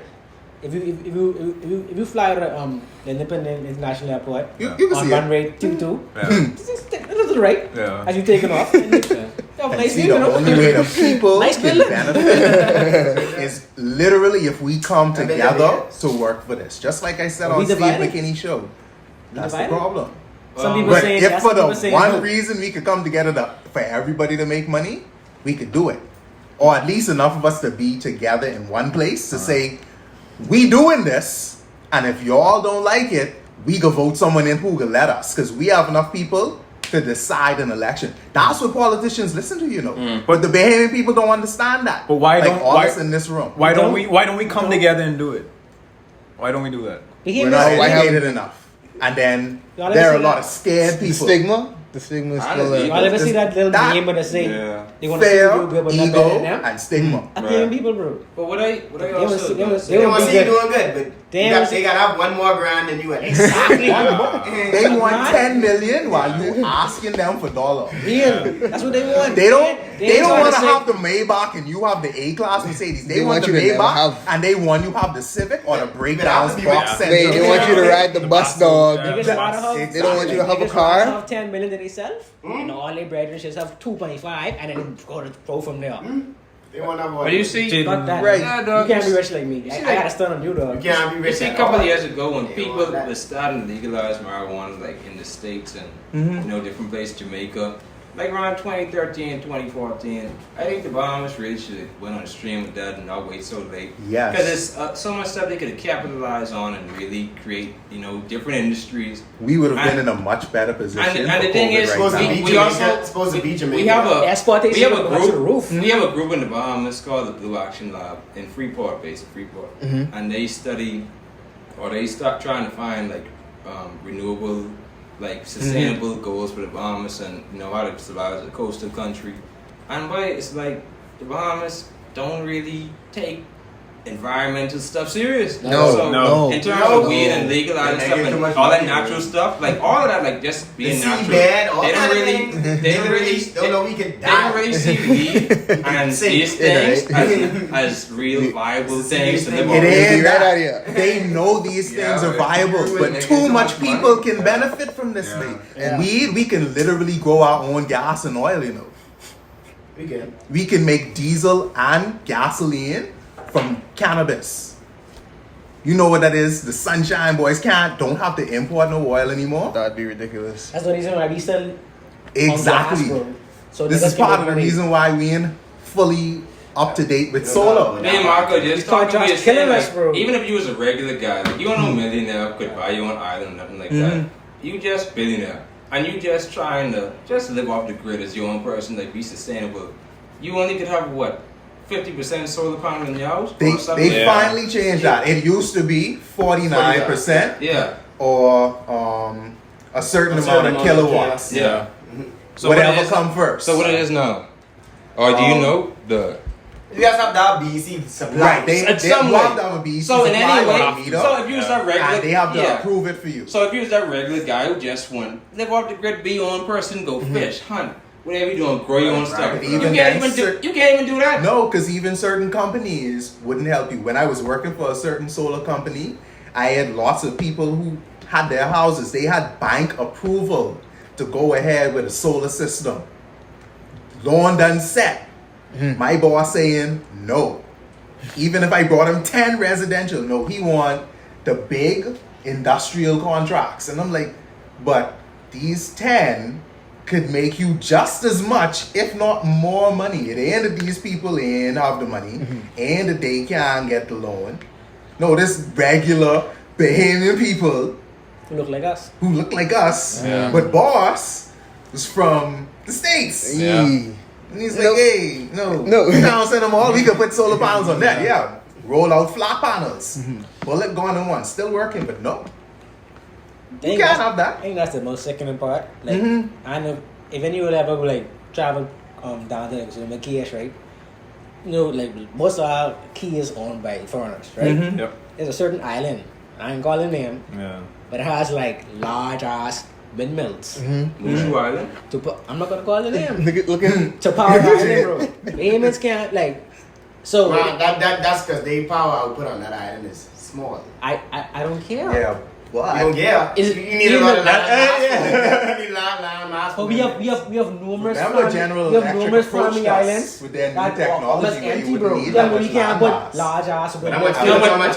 E: if you fly to the Independent International Airport
D: You can
E: on
D: see it.
E: runway 22,
A: Yeah.
E: this is to the right
A: Yeah.
E: as you taking off. And
D: And
E: nice
D: see,
E: view,
D: the
E: you know?
D: only way the people
E: Nice
D: can
E: building.
D: benefit is literally if we come
B: I bet
D: together
B: that is.
D: to work for this. Just like I said
E: Are
D: on
E: we
D: Steve
E: divided?
D: McKinney's show. That's the
E: divided?
D: problem.
E: Some people
D: But
E: saying
D: if
E: yes,
D: for
E: some
D: the
E: people saying
D: one
E: no.
D: reason we could come together for everybody to make money, we could do it. Or at least enough of us to be together in one place to say, we doing this, and if y'all don't like it, we could vote someone in who could let us. Because we have enough people to decide an election. That's what politicians listen to, you know. But the Bahamian people don't understand that.
A: But why
D: like
A: don't-
D: all
A: why-
D: us in this room?
A: Why don't we come together and do it? Why don't we do that?
D: We're not
C: Why have-
D: educated enough. And then
E: Y'all
D: there are
E: ever
D: a lot
E: see
D: of scared
C: The
D: people.
C: stigma? The stigma is still
G: Honestly,
C: there.
E: Y'all ever see that little
D: That-
E: game where they say
F: Yeah.
E: they want to see you
D: Fear,
E: do good, but not better
D: ego,
E: than them?
D: and stigma.
E: I think people, bro.
F: But what I
E: They
F: also
E: was- they was-
B: They want to
E: do
B: see you
E: good.
B: doing good, but
E: Damn.
B: they got to have one more grand than you at.
E: Exactly.
D: They want 10 million while you asking them for dollar.
E: Real. That's what they want.
D: They don't
E: trying
D: want to
E: say-
D: have the Maybach and you have the A-class Mercedes. They,
C: They
D: want
C: want
D: the
C: you to never
D: Maybach
C: have-
D: and they want you to have the Civic or the breakdowns
B: have to be
D: box
B: rich.
D: center.
C: They want you to ride the bus dog.
A: Yeah.
E: Niggas rather have,
C: They don't want you to have a
E: niggas
C: car.
E: rather have 10 million than themselves. You know, all their brethren just have 2.5 and then go to go from there.
B: They want to have
F: But you see,
A: Jade,
E: Fuck that.
D: Right.
F: Yeah,
E: You
F: dog,
E: can't be
F: you
E: rich like me.
F: see,
E: I gotta stun on you,
B: You
E: dog.
B: can't be
F: You
B: rich
F: see, a
B: at
F: couple
B: all.
F: of years ago when
B: They
F: people
B: want that.
F: were starting to legalize marijuana, like in the States and you know different places, Jamaica, like around 2013, 2014, I think the Bahamas really should have went on a stream with that and not wait so late.
D: Yes.
F: Because it's so much stuff they could have capitalized on and really create, you know, different industries.
D: We would have been
F: And-
D: in a much better position.
F: and the
D: for
F: thing
D: COVID
F: is,
D: right
B: Supposed to
D: now.
B: be
F: we
B: Jamaica.
F: also-
B: Supposed to be Jamaica.
F: We have a
E: Exportation
F: we have a
E: go to the
F: group.
E: roof.
F: We have a group in the Bahamas called the Blue Action Lab in Freeport, based in Freeport, and they study, or they start trying to find like renewable, like sustainable goals for the Bahamas, and you know how to survive as a coastal country. And boy, it's like the Bahamas don't really take environmental stuff serious.
C: No,
F: So,
C: no,
F: in terms
B: no.
F: of weed and legalizing
B: They
F: stuff
B: get too
F: and
B: much
F: all that
B: money,
F: natural
B: man.
F: stuff, like all of that, like just being
B: The
F: natural.
B: seabed, all
F: They don't
B: kind of
F: really,
B: things.
F: they don't really,
B: don't know we can
F: they don't really
B: die.
F: see weed and
B: Sing.
F: these things as real viable things to live
D: It
F: on.
D: is
C: Be right
D: that.
C: out here.
D: They know these things
G: Yeah,
D: are viable,
G: you
D: but
G: would
D: too
G: make
D: much
G: too much
D: people
G: money.
D: can benefit from this
F: Yeah.
D: thing.
C: Yeah.
D: Weed, we can literally grow our own gas and oil, you know.
B: We can.
D: We can make diesel and gasoline from cannabis. You know what that is? The Sunshine Boys don't have to import no oil anymore.
C: That'd be ridiculous.
E: That's the reason why we sell
D: Exactly.
E: on gas, bro. So
D: This
E: niggas
D: is
E: can
D: part
E: make
D: of the
E: money.
D: reason why we ain't fully up to date with
B: Yeah.
D: solar.
F: Me and Marco just
E: These
F: talking to
E: contracts
F: you saying,
E: killing us,
F: like,
E: bro.
F: even if you was a regular guy, like you are no millionaire, could buy your own island, nothing like that. You just billionaire, and you just trying to just live off the grid as your own person, like be sustainable. You only could have what 50% solar panel in your house.
D: They
F: or something?
A: Yeah.
D: finally changed that. It used to be 49%
F: Yeah,
D: or a certain amount of kilowatts.
F: yeah. So
D: Whatever
F: what it is,
D: come first.
F: So what it is now? Or do you know the?
B: You guys have that BC supply.
D: Right, they
F: It's
D: they
F: some
D: want
F: way.
D: to have a BC
F: So in
D: supply
F: any
D: or
F: way,
D: a meter,
F: so if you was a regular,
D: and they have to approve it for you.
F: So if you was that regular guy who just want live off the grid, be your own person, go fish, hunt, whatever you doing, grow your own stuff.
D: Even
F: You can't
D: then,
F: you can't even do that.
D: No, because even certain companies wouldn't help you. When I was working for a certain solar company, I had lots of people who had their houses. They had bank approval to go ahead with a solar system. Lawn done set. My boss saying no. Even if I brought him 10 residential, no, he want the big industrial contracts. And I'm like, but these 10 could make you just as much, if not more money. At the end of these people ain't have the money, and that they can't get the loan. No, this regular Bahamian people
E: Who look like us.
D: who look like us,
A: Yeah.
D: but boss was from the States.
A: Yeah.
D: And he's like, hey, no,
C: No.
D: we can't send them all. We can put solar panels on that. Yeah. Roll out flat panels. Bullet gone in one. Still working, but no. You can't have
E: I
D: that.
E: think that's the most sickening part. Like, I know if anyone ever like travel down to like the Keys, right? You know, like most of our key is owned by foreigners, right?
A: Yep.
E: There's a certain island. I ain't calling name,
A: Yeah.
E: but it has like large ass windmills.
F: Mushu Island.
E: I'm not gonna call the name.
C: Look at
E: To power the island, bro. Bahamans can't like. So
B: Well, that's because the power output on that island is small.
E: I don't care.
D: Yeah,
B: You
D: but
B: don't care.
E: Is it-
B: You need a lot of land mass.
D: Yeah.
B: You need land mass.
E: But we have numerous
D: remember
E: farming,
D: General
E: we have
D: Electric
E: numerous
D: approached
E: farming
D: us
E: islands
D: with their new
E: that
D: technology
E: almost
D: where you
E: empty,
D: wouldn't
E: bro.
D: need
E: Yeah,
D: that
E: but we
D: much
E: can't
D: land
E: put
D: mass.
E: large ass
B: But how much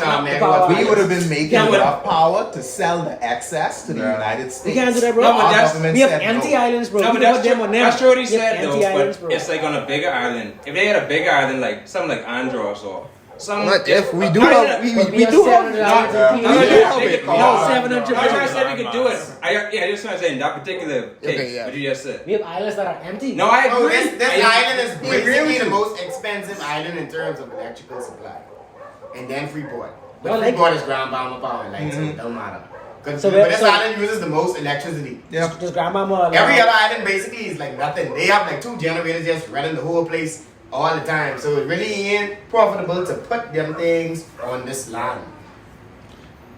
B: megawatts?
D: We would have been making
E: Yeah, but-
D: enough power to sell the excess to the United States.
E: We can't do that, bro.
F: No, but
D: Our
F: that's-
D: government
E: We have
D: said
E: empty
D: no.
E: islands, bro.
F: No,
E: We
F: but
E: put them on them.
F: that's true what he
E: We have
F: said though.
E: empty islands,
F: But
E: bro.
F: it's like on a bigger island. If they had a bigger island, like something like Andros or something.
C: Not if we do
F: No, no,
C: have
F: no.
E: But
C: we do have
E: 700 islands in
F: No,
E: PE.
F: no, no,
C: do
F: no,
C: have
F: make
C: it.
F: it
E: We have
F: call.
E: 700
F: I'm trying to say we could do it.
A: Landmass.
F: Yeah, I just want to say in that particular case,
C: Okay, yeah.
F: what you just said.
E: We have islands that are empty.
F: No, I
B: Oh,
F: agree.
B: this island is
D: agree with
B: basically the
D: you.
B: most expensive island in terms of electrical supply. And then Freeport. But
E: Well, like-
B: Freeport is ground bound power and light, so it don't matter.
E: So
B: But this
E: so-
B: island uses the most electricity.
D: Yeah.
E: Just grandmama.
B: Every other island basically is like nothing. They have like 2 generators just running the whole place all the time. So it really ain't profitable to put them things on this land.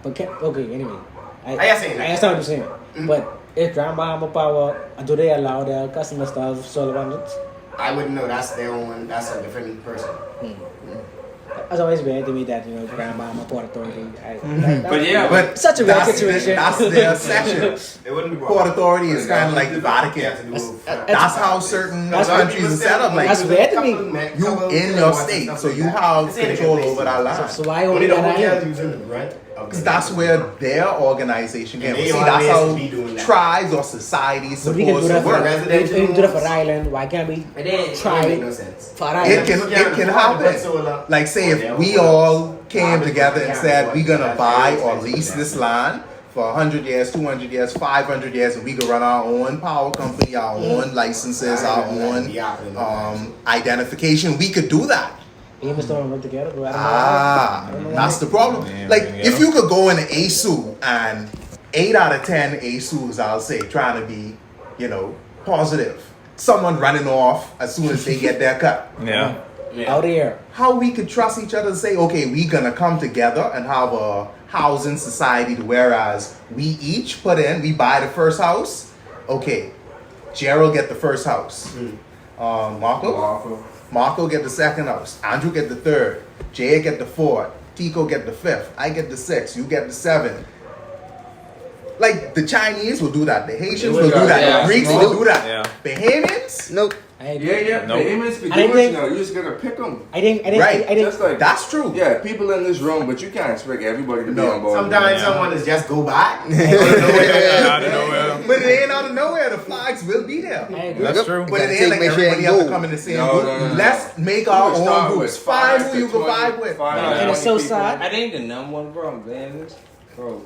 E: But okay, anyway.
B: I understand that.
E: I understand what you're saying. But if grandmama power, do they allow their customers to have solar panels?
B: I wouldn't know. That's their own. That's a different person.
E: That's always weird to me that, you know, grandmama Port Authority.
F: But yeah,
D: But
E: Such a weird
D: that's-
E: situation.
D: That's their section.
B: It wouldn't be
D: Port Authority is kind of like the Vatican. That's how certain countries are set up. Like
E: That's weird to me.
D: you in your state, so you have control over that land.
E: So why
B: Only
E: only
B: the
E: that
B: hotels
E: island?
B: using the brunt of
D: Because
B: the
D: that's where their organization came.
B: And they
D: See, that's
B: always be doing
D: how
B: that.
D: tribes or societies
E: But we can do
D: supposed
E: that
D: to
E: for
D: work.
B: residential
E: we can do that for
B: homes.
E: island. Why can't we
B: It ain't
E: try
B: make
E: it
B: no sense.
E: for
D: It
E: island?
D: can happen. Like say if we all came together and said we're gonna buy or lease this land for 100 years, 200 years, 500 years, and we could run our own power company, our own licenses, our own identification, we could do that.
E: Even still don't work together, bro. I don't know.
D: That's the problem.
A: Yeah,
D: Like
A: yeah.
D: if you could go in an ASU and 8 out of 10 ASUs, I'll say, trying to be, positive. Someone running off as soon as they get their cut.
A: Yeah.
E: Out here.
D: How we could trust each other to say, okay, we gonna come together and have a housing society, whereas we each put in, we buy the first house. Okay, Gerald get the first house. Marco get the second house. Andrew get the third. Jade get the fourth. Tico get the fifth. I get the sixth. You get the seventh. Like the Chinese will do that. The Haitians will do that.
F: Yeah.
D: The Greeks will do that.
A: Yeah.
D: Bahamians?
C: nope.
E: I
G: Yeah.
A: Nope.
G: Payments be
E: I didn't
G: doing
E: think-
G: now. You just gotta pick them.
E: think.
D: Right.
E: I think.
G: Just like
D: That's true.
G: Yeah, people in this room, but you can't expect everybody to be
D: No.
G: on board.
B: Sometimes
A: Yeah.
B: someone is just go by.
A: Out of nowhere.
D: But it ain't out of nowhere. The flags will be there.
E: I agree.
A: That's true.
D: But it
C: Gotta
D: ain't like
C: make sure
D: everybody
C: you
D: have to
C: go.
D: come in the same
G: No,
D: group.
G: no.
D: Let's make our
G: You
D: own
G: start
D: groups.
G: with
D: Find
G: five
D: who you
G: to
D: can
G: 20,
D: vibe with.
G: five to
E: And it's
G: 20
E: so
G: people.
E: sad.
F: I think the number one problem, man, is, bro,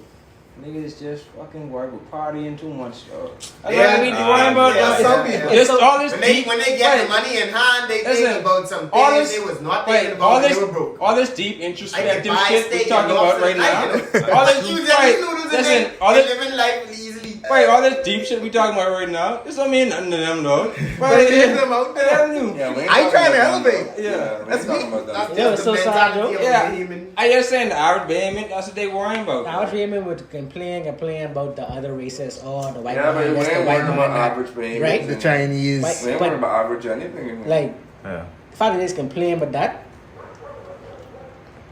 F: niggas just fucking work with partying too much, yo. That's
B: Yeah.
F: what we worrying about.
B: Yeah,
F: though.
B: some
F: It's
B: people.
F: just all this
B: When they
F: deep.
B: when they get the
F: Wait,
B: money in hand, they
F: listen,
B: think about some
F: all
B: things
F: this-
B: they was not
F: wait,
B: thinking
F: all
B: about when
F: this,
B: they were broke.
F: all this deep
B: I can
F: introspective
B: buy
F: shit
B: steak
F: we're talking
B: and
F: about
B: lobster
F: right
B: tonight,
F: now.
B: you know.
F: All this,
B: You
F: right,
B: just noodles and
F: listen,
B: then
F: all
B: they
F: this,
B: living life easily.
F: Wait, all this deep shit we talking about right now, this don't mean nothing to them, though.
C: But it is them out there.
G: Yeah, we ain't
C: I ain't
G: talking
C: trying to
G: about that,
C: elevate.
G: though.
F: Yeah.
G: We ain't talking about that.
B: That's
E: Yeah,
B: just
E: so
B: the
E: sad,
B: mentality of
F: Yeah.
B: a human.
F: I just saying the average Bahamian, that's what they worrying about.
E: The average Bahamian would complain about the other races or the white
G: Yeah, but
E: man.
G: we
E: That's the
G: ain't
E: white
G: worrying
E: man.
G: about
E: that-
G: average Bahamians.
E: Right?
C: The Chinese.
E: But-
G: We ain't worrying about average anything.
E: Like,
A: Yeah.
E: the fact that they complain about that,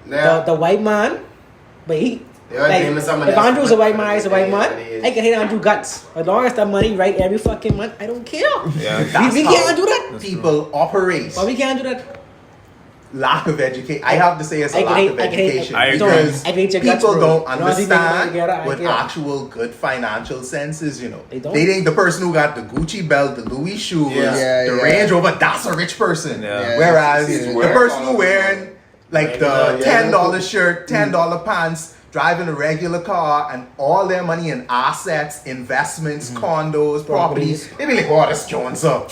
B: Yeah.
E: the white man, but he.
B: They always
E: Like,
B: name someone
E: if
B: else
E: Andrew's a white man, he's a white
B: Yeah,
E: man.
B: it is.
E: I can hate Andrew guts. As long as the money right every fucking month, I don't care.
A: Yeah.
C: That's
E: we
C: how
E: can't do that.
C: people operate.
E: But we can't do that.
C: Lack of education. I have to say it's a
E: I can
C: lack
E: hate-
C: of
E: I can hate-
C: education
A: I agree.
C: because
E: I can hate your guts,
C: people
E: bro.
C: don't
E: You know, as we make money
C: understand
E: together, I
C: what
E: get it.
C: actual good financial sense is. You know,
E: They don't.
C: They think the person who got the Gucci belt, the Louis shoes,
B: Yeah.
C: the
H: Yeah.
C: Range Rover, that's a rich person.
A: Yeah.
C: Whereas
H: He's
C: the
G: wearing
C: person
G: all
C: who
G: of
C: wearing like
B: Regular,
C: the
B: yeah.
C: $10 shirt, $10 pants, driving a regular car, and all their money in assets, investments, condos, properties, they be like, "Oh, this Jones up."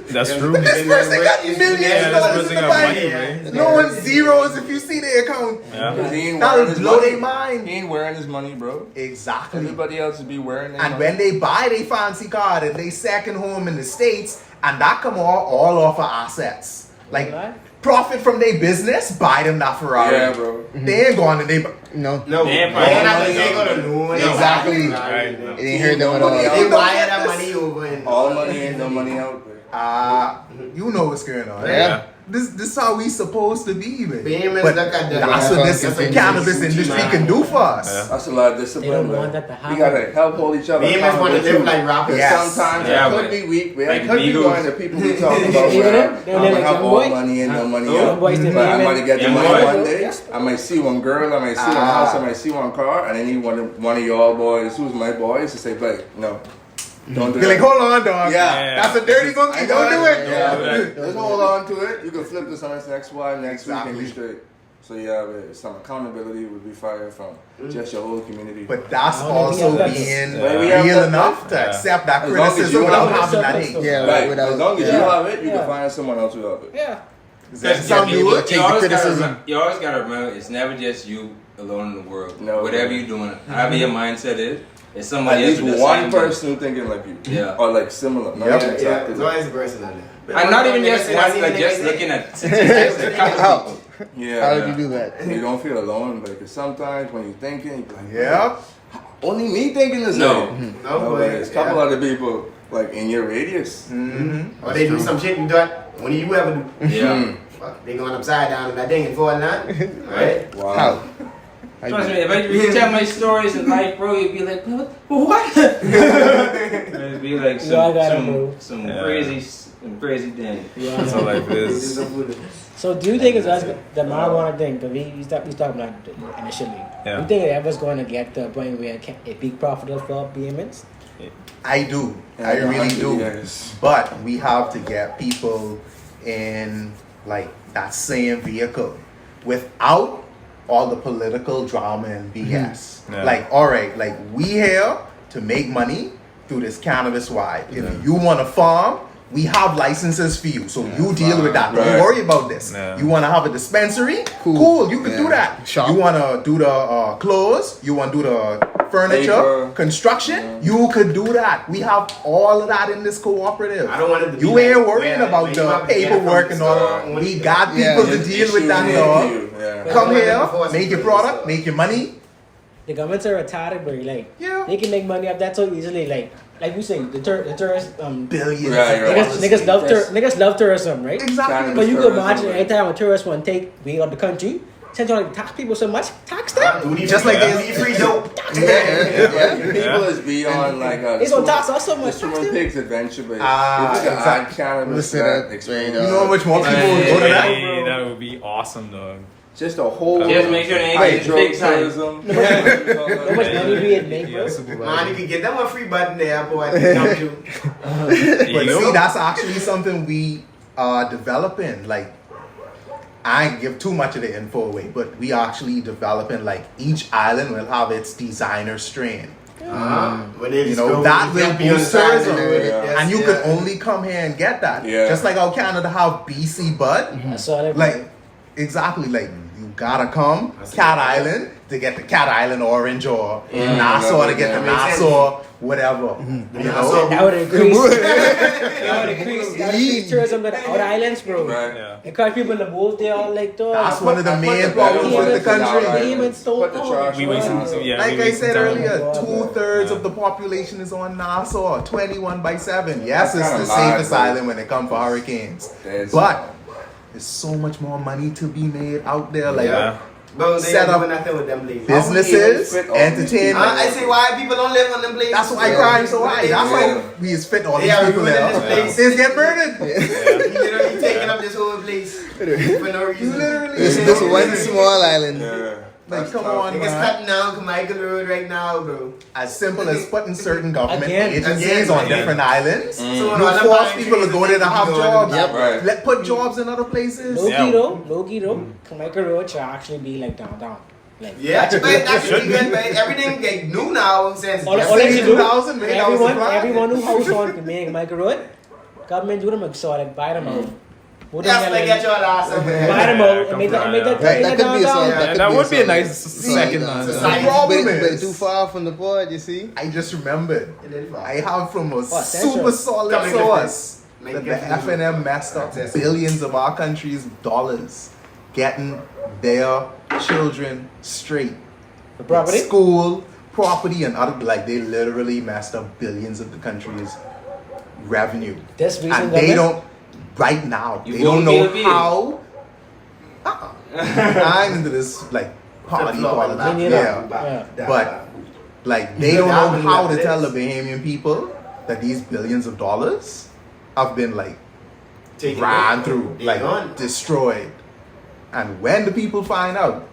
A: That's true.
C: But this person got millions
A: Yeah,
C: of
A: this
C: dollars
A: person
C: in the
A: got
C: bank.
A: money, right?
C: No one's zeros if you see their account.
A: Yeah.
G: Because he ain't
C: That'll
G: wearing his
C: blow
G: money.
C: their mind.
G: He ain't wearing his money, bro.
C: Exactly.
G: Everybody else would be wearing their
C: And
G: money.
C: when they buy their fancy car and they second home in the States, and that come all off of assets. Like,
E: Right.
C: profit from their business, buy them that Ferrari.
G: Yeah, bro.
C: They ain't going and they...
H: No.
B: No,
F: They
B: they
F: ain't
B: not
F: probably-
B: they go to no one.
C: Exactly.
A: Right.
H: It ain't heard them at all.
G: Nobody
B: They
G: else.
B: wire that money over and
G: All money ain't no money out there.
C: You know what's going on.
H: Yeah.
C: This is how we supposed to be, man.
B: Famous,
C: But
B: look at that.
C: that's what this
B: That's what
C: cannabis
B: Gucci
C: industry
B: man.
C: can do for us.
A: Yeah.
G: That's a lot of
E: They
G: discipline,
E: don't
G: man.
E: want that to
G: We
E: happen.
G: gotta help hold each other
B: Famous want to
G: accountable,
B: live
G: too.
B: like rappers.
C: Yes.
G: Sometimes
F: Yeah,
G: it could
F: but
G: be weak, man.
F: like
G: It could be
F: Migos.
G: going to people we talking about
E: Even
G: where
E: them,
G: I'm
E: they
G: gonna
E: like
G: have
E: young
G: all
E: boy.
G: money and no money
E: Young
G: out.
E: boys, they
G: But I
E: payment.
G: might get the
F: Young
G: money
F: boy.
G: one day. I might see one girl, I might see one house, I might see one car, and then he one of y'all boys, who's my boys, to say, Blake, no. Don't do
C: You're
G: that.
C: like, hold on, dog.
G: Yeah.
C: That's a dirty monkey. Don't do it.
G: Yeah, just hold on to it. You can flip this on this next one next week and be
C: Exactly.
G: straight. So yeah, but some accountability would be fired from just your whole community.
C: But that's
E: I don't know if we
C: also
E: have that.
C: being
G: But we have
C: real
G: that.
C: enough to
A: Yeah.
C: accept that
G: As long as
C: criticism
G: you
C: without
G: have
C: having that
E: it.
C: hate.
H: Yeah,
G: Right.
H: without,
G: As long as you
E: Yeah.
G: have it, you
E: Yeah.
G: can find someone else who have it.
E: Yeah.
C: Does that sound
H: you
C: good?
H: will take the
F: always
H: criticism.
F: you always gotta remember, it's never just you alone in the world.
G: No.
F: Whatever you're doing, however your mindset is, it's
G: At
F: somebody else
G: least
F: with the
G: one
F: same
G: person who thinking like you.
F: Yeah.
G: Or like similar. Not
C: Yep.
G: even
B: Yeah,
G: exactly
B: it's
G: like
B: always a person on there.
F: And not even just one, like just looking at statistics, a couple people.
G: Yeah.
H: How would you do that?
G: And you don't feel alone, but 'cause sometimes when you're thinking, you be like,
C: Yeah.
G: only me thinking this
F: No.
G: way.
B: No,
G: No, but
B: boy.
G: there's a couple other people like in your radius.
C: Mm-hmm.
B: Or they do some shit you thought, what do you ever do?
F: Yeah.
B: Fuck, they going upside down and that thing and falling out. Right?
G: Wow.
H: How?
F: Trust me, if I tell my stories in life, bro, you'd be like, what? It'd be like
E: Yeah, I got it, bro.
F: some
A: Yeah.
F: crazy thing.
E: Yeah.
A: That's how life is.
E: So do you think it's us, the marijuana thing? Because we talking about it initially.
A: Yeah.
E: You think it ever's going to get to a point where it be profitable for BMX?
C: I do.
G: Yeah,
C: I really do.
G: yes.
C: But we have to get people in like that same vehicle without all the political drama and BS.
A: Yeah.
C: Like, all right, like we here to make money through this cannabis wide. If you want to farm, we have licenses for you, so you deal with that. Don't
G: Right.
C: worry about this.
A: Yeah.
C: You want to have a dispensary?
H: Cool.
C: Cool, you can
H: Yeah.
C: do that.
H: Shop.
C: You want to do the clothes? You want to do the furniture,
G: Paper.
C: construction? You could do that. We have all of that in this cooperative.
B: I don't want it to be
C: You
B: like
C: ain't worrying
B: where-
C: about
B: where you
C: the
B: have to get it from
C: paperwork
B: the
C: and all
B: store
C: that.
B: only.
C: We got
H: Yeah.
C: people to
G: Just
C: deal with
G: issue
C: that,
G: it
C: dog.
G: to you, Yeah.
C: Come
B: Yeah.
C: here, make your product, make your money.
E: The governments are retarded, but like
C: Yeah.
E: they can make money off that so easily. Like you say, the tourists,
C: Billions.
G: Right, right.
E: niggas love tourism, right?
C: Exactly.
E: But you can
G: Tourism,
E: imagine
G: right.
E: every time a tourist want to take we out the country, since you like tax people so much, tax them.
B: Duty
C: Just like
B: free,
C: they-
B: duty free dope.
G: People is beyond like a
E: It's gonna tax us so much.
G: the Swimming Pigs adventure, but
C: Ah,
G: if you could
C: exactly.
G: add cannabis
H: Listen
G: to
H: to
G: that
H: that,
G: experience,
H: straight
C: You know how much more people would go to that?
A: Hey, that would be awesome, dog.
G: just a whole
F: Just make sure they ain't getting big time.
G: hydrotourism.
E: How much money we had made, bro?
B: Man, you can get them a free button there, boy. Don't you?
C: But see, that's actually something we are developing. Like, I ain't give too much of the info away, but we actually developing like each island will have its designer strain.
B: When they
C: You know,
B: discover
C: that
B: you
C: will
B: can't be on the
C: boost
B: side
C: tourism.
B: of it.
G: Yeah.
B: Yes,
C: And you
B: yeah.
C: can only come here and get that.
G: Yeah.
C: Just like how Canada have BC Bud.
E: I saw that.
C: Like, exactly, like you gotta come,
B: That's
C: Cat
B: it.
C: Island, to get the Cat Island orange or Nassau to get the Nassau whatever. You know?
E: That would increase. That would increase tourism to the outer islands, bro.
G: Right.
A: Yeah.
E: Encourage people to move there all like that.
C: That's one of the main
G: the
C: problems with the
G: Bahamas
C: country.
G: out.
E: Demons don't
G: Put the trash
A: We
G: away.
A: wasted, yeah.
C: Like
A: we
C: I said
A: wasted time.
C: earlier,
E: God,
C: 2/3 of the population is on Nassau, 21/7. Yes, it's
G: That's
C: the
G: kinda
C: safest
G: mad,
C: island when it comes for hurricanes.
G: That's-
C: But there's so much more money to be made out there. Like
A: Yeah.
B: But they
C: Set
B: ain't
C: up
B: doing nothing with them places.
C: businesses,
G: fit all these
C: entertainment.
B: I say why people don't live on them places.
C: That's why
G: Yeah.
C: crime so high. That's
G: Yeah.
C: why we is fit all
B: They
C: these
B: are
C: people
B: ruining
C: there.
B: this place.
C: They get murdered.
B: You know, you taking up this whole place for no reason.
C: Literally.
H: This one small island.
G: Yeah.
C: Like,
G: That's
C: come
G: tough.
C: on,
B: Niggas
C: man.
B: cutting down Carmichael Road right now, bro.
C: As simple as putting certain government
E: Again.
C: agencies on
B: Again.
C: different islands.
B: So
C: You
B: all the
C: force
B: pine
C: people to
B: trees
C: go there to
B: and
C: have
B: people
C: jobs.
B: going to the
G: Right.
C: Let put jobs in other places.
E: Low key though, Carmichael Road should actually be like downtown. Like
B: Yeah, but that should be good, but everything like new now since
E: all
B: yesterday.
E: that you do,
C: 2000, man, that was the plan.
E: everyone who house on Carmichael Road, government do them like solid, buy them out. Put them
B: Yes,
E: there,
B: like get your ass over
E: buy
B: there.
E: them out and make that
H: Right, that could be a song.
B: Yeah,
A: That would be a
H: song.
A: nice second one.
C: The
B: Society.
C: problem
H: But
C: is,
H: too far from the board, you see.
C: I just remembered.
B: It is fine.
C: I have from a
E: Central.
C: super solid
B: Coming
C: source
B: Make
C: that the
B: it different.
C: FNM messed up
B: Accessible.
C: billions of our country's dollars getting their children straight.
E: The property.
C: School, property, and other, like they literally messed up billions of the country's revenue.
E: This recent
C: And they
E: government,
C: don't, right now,
F: You
C: they don't
F: won't
C: know
F: get a
C: how. I'm into this like party politics.
E: Me
C: Yeah.
E: Yeah.
C: But like they don't know how to tell the Bahamian people that these billions of dollars have been like ran through, like destroyed. And when the people find out,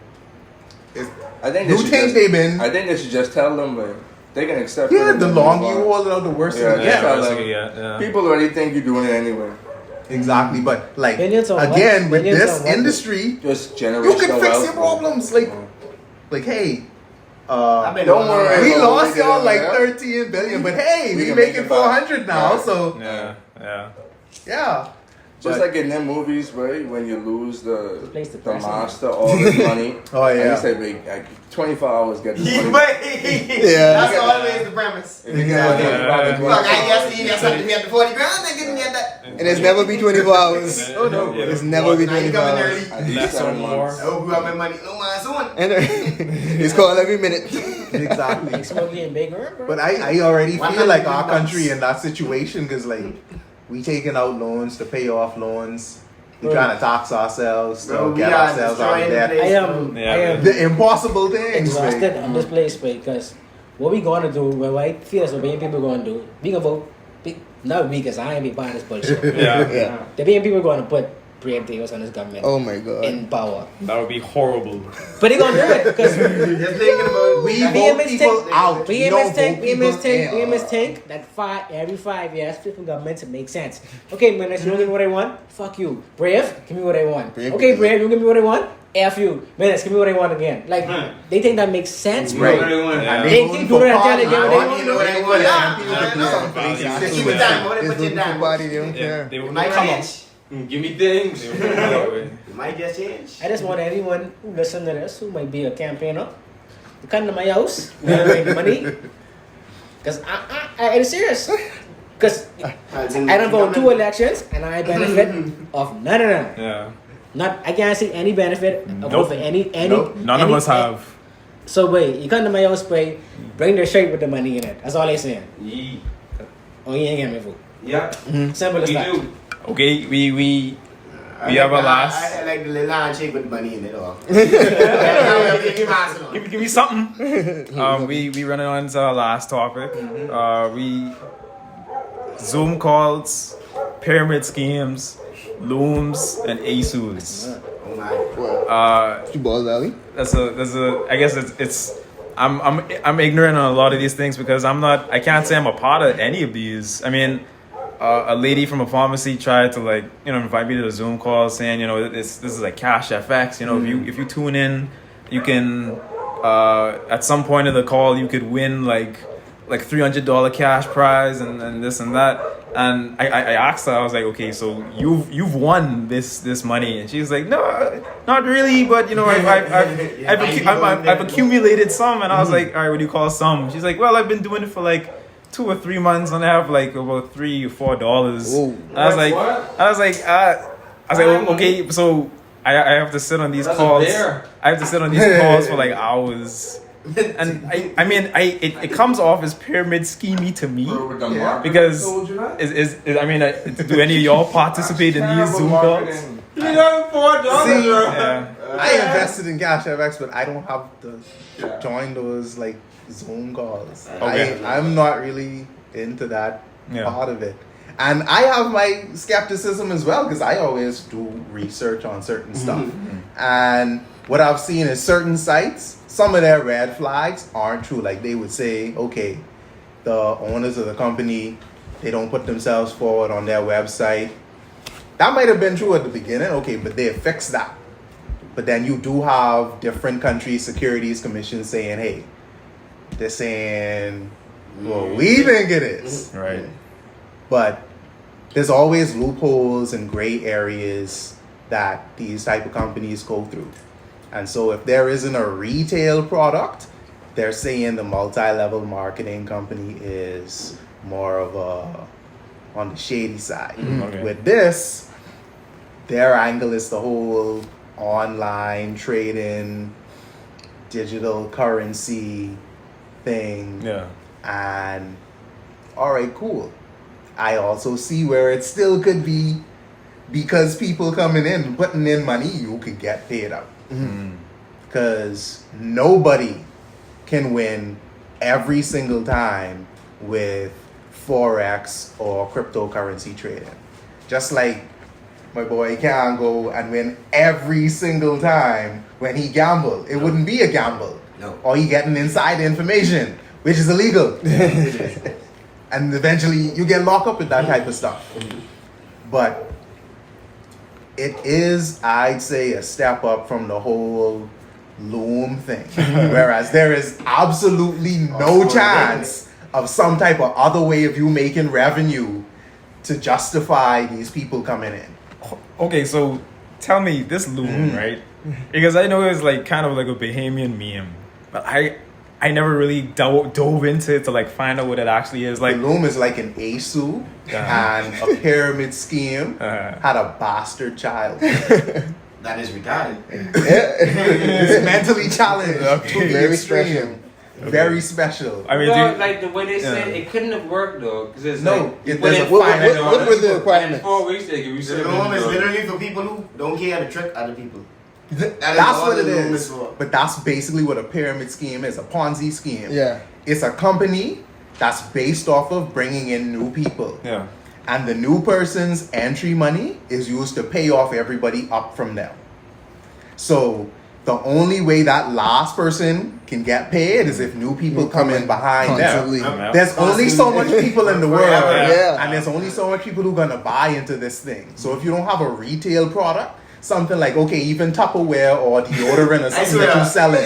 C: it's,
G: I think
C: you
G: they should
C: think
G: just,
C: they've been
G: I think they should just tell them, like, they can accept
C: yeah,
G: it.
C: the longer you hold it out, the worse
G: Yeah,
C: it gets.
G: yeah.
A: basically, yeah.
G: People already think you're doing it anyway.
C: Exactly, but like
E: Billions of what?
C: again with
E: Billions
C: this
E: of what?
C: industry,
G: Just
C: you
G: generational
C: can fix
G: wealth.
C: your problems. Like hey,
G: Don't worry.
C: we
G: about
C: lost
G: what we
C: y'all
G: did,
C: like
G: yeah.
C: 13 billion, but hey,
G: We
C: we
G: can make
C: making
G: it back.
C: 400 now,
G: Right.
C: so
A: Yeah.
C: yeah.
G: Just
C: But-
G: like in them movies, right? When you lose the
E: Place the
G: the
E: person.
G: master all this money.
C: Oh,
G: and
C: yeah.
G: you say, like 24 hours get this money.
H: Yeah.
B: That's always the premise.
G: If you get
A: Yeah.
B: Look, I guess you got something to get the 40 grand, they can get that.
H: And it's never be 24 hours.
C: Oh no.
A: Yeah.
H: It's never be
B: Now you
H: 24
B: coming
H: hours.
B: early.
A: Less or more.
B: I hope you got my money. No man, soon.
H: And it's called every minute.
C: Exactly.
E: Smokey and bigger, bro.
C: But I already
B: Why
C: feel
B: not
C: like
B: do
C: our
B: that?
C: country in that situation because like we taking out loans to pay off loans. We
E: Bro.
C: trying to tax ourselves to
B: Bro, we
C: get
B: are
C: ourselves out of
B: destroying
C: debt.
B: the
E: I
B: place.
E: am,
A: Yeah,
E: I am
C: The impossible things.
E: exhausted
C: Like,
E: on this place, because what we gonna do, what I feel as what Bahamian people gonna do, we gonna vote, not we, because I ain't be part of this bullshit.
A: Yeah.
H: Yeah.
E: The Bahamian people gonna put preemptive on this government
H: Oh my god.
E: in power.
A: That would be horrible.
E: But they gonna do it, because
B: Just thinking about
C: we
B: that.
C: vote
E: Bahamians
C: people
E: think-
C: out. We don't vote people in.
E: Bahamians think that every 5 years, different governments make sense. Okay, man, you don't give me what I want, fuck you. Brave, give me what I want.
H: Brave,
E: Okay,
H: give me-
E: Brave, you give me what I want, F you. Menace, give me what I want again. Like, they think that makes sense, bro.
C: Right.
A: Yeah.
C: And
E: They
C: voting
E: keep
C: for
E: doing that
C: party.
E: until they get what
C: I
E: they
C: want
B: You know what I
C: to
B: want?
C: want
B: Yeah,
C: to do
B: I
C: something.
A: know.
C: Exactly.
B: Keep it down. What
H: It's
B: put you
H: voting for
B: down?
H: party, they don't
A: Yeah,
H: care.
A: they
B: It
A: would
B: might
A: come up.
B: change.
F: Give me things.
A: They would come that way.
B: It might just change.
E: I just want anyone who listen to this, who might be a campaigner, to come to my house, generate money. Because it's serious. Because I don't vote 2 elections, and I benefit of none of them.
A: Yeah.
E: Not, I can't see any benefit of
A: Nope.
E: any.
C: Nope.
A: None of us have.
E: So wait, you come to my house, pay, bring the shirt with the money in it. That's all they saying.
F: Yeah.
E: Oh, you ain't getting me food.
F: Yeah.
E: Simple as
F: We
E: that.
F: do.
A: Okay, we have a last.
B: I like the little handshake with the money in it all.
A: Give me something. We running on to our last topic. We Zoom calls, pyramid schemes, looms, and ASUs.
B: Oh my.
H: You balls alley?
A: That's a. I guess it's. I'm ignorant on a lot of these things because I can't say I'm a part of any of these. I mean, a lady from a pharmacy tried to invite me to a Zoom call saying this is like cash FX. If you tune in, you can at some point of the call you could win like $300 cash prize and this and that. And I asked her, I was like, okay, so you've won this money, and she's like, no, not really, but you know, I've accumulated some, and I was like, all right, what do you call some? She's like, well, I've been doing it for like 2 or 3 months, and I have like about $3 or $4. And I was like, oh, okay, so I have to sit on these calls. I have to sit on these calls for like hours. And I mean, it comes off as pyramid schemey to me because do any of y'all participate in these Zoom calls?
F: You know, $4.
C: I invested in Cash FX, but I don't have to join those like Zoom calls.
A: Okay.
C: I'm not really into that part of it. And I have my skepticism as well because I always do research on certain stuff. And what I've seen is certain sites, some of their red flags aren't true. Like they would say, okay, the owners of the company, they don't put themselves forward on their website. That might have been true at the beginning, okay, but they fixed that. But then you do have different country securities commissions saying, hey, they're saying, well, we think it is.
A: Right.
C: But there's always loopholes and gray areas that these type of companies go through. And so if there isn't a retail product, they're saying the multi-level marketing company is more of a on the shady side.
A: Okay.
C: With this, their angle is the whole online trading, digital currency thing.
A: Yeah.
C: And all right, cool. I also see where it still could be because people coming in, putting in money, you could get paid out. Because nobody can win every single time with Forex or cryptocurrency trading. Just like my boy can't go and win every single time when he gamble. It wouldn't be a gamble.
B: No.
C: Or he getting inside information, which is illegal. And eventually you get locked up with that type of stuff. But it is, I'd say, a step up from the whole loom thing. Whereas there is absolutely no chance of some type of other way of you making revenue to justify these people coming in.
A: Okay, so tell me this loom, right? Because I know it's like kind of like a Bahamian meme, but I never really dove into it to like find out what it actually is. Like
C: the loom is like an ASU and a pyramid scheme had a bastard child.
B: That is retarded.
C: It's mentally challenged.
A: Okay.
C: Very extreme. Very special.
A: I mean,
F: like the way they said it couldn't have worked though, because it's
H: what were the requirements?
F: 4 weeks they give you
B: The loom is literally for people who don't care how to trick other people.
C: That's what it is. But that's basically what a pyramid scheme is, a Ponzi scheme.
H: Yeah.
C: It's a company that's based off of bringing in new people.
A: yeah.
C: And the new person's entry money is used to pay off everybody up from them. So the only way that last person can get paid is if new people come in behind
H: Constantly.
C: them. There's only so much people in the world.
H: Yeah.
C: And there's only so much people who are going to buy into this thing. So if you don't have a retail product, something like, okay, even Tupperware or deodorant or something that you're selling,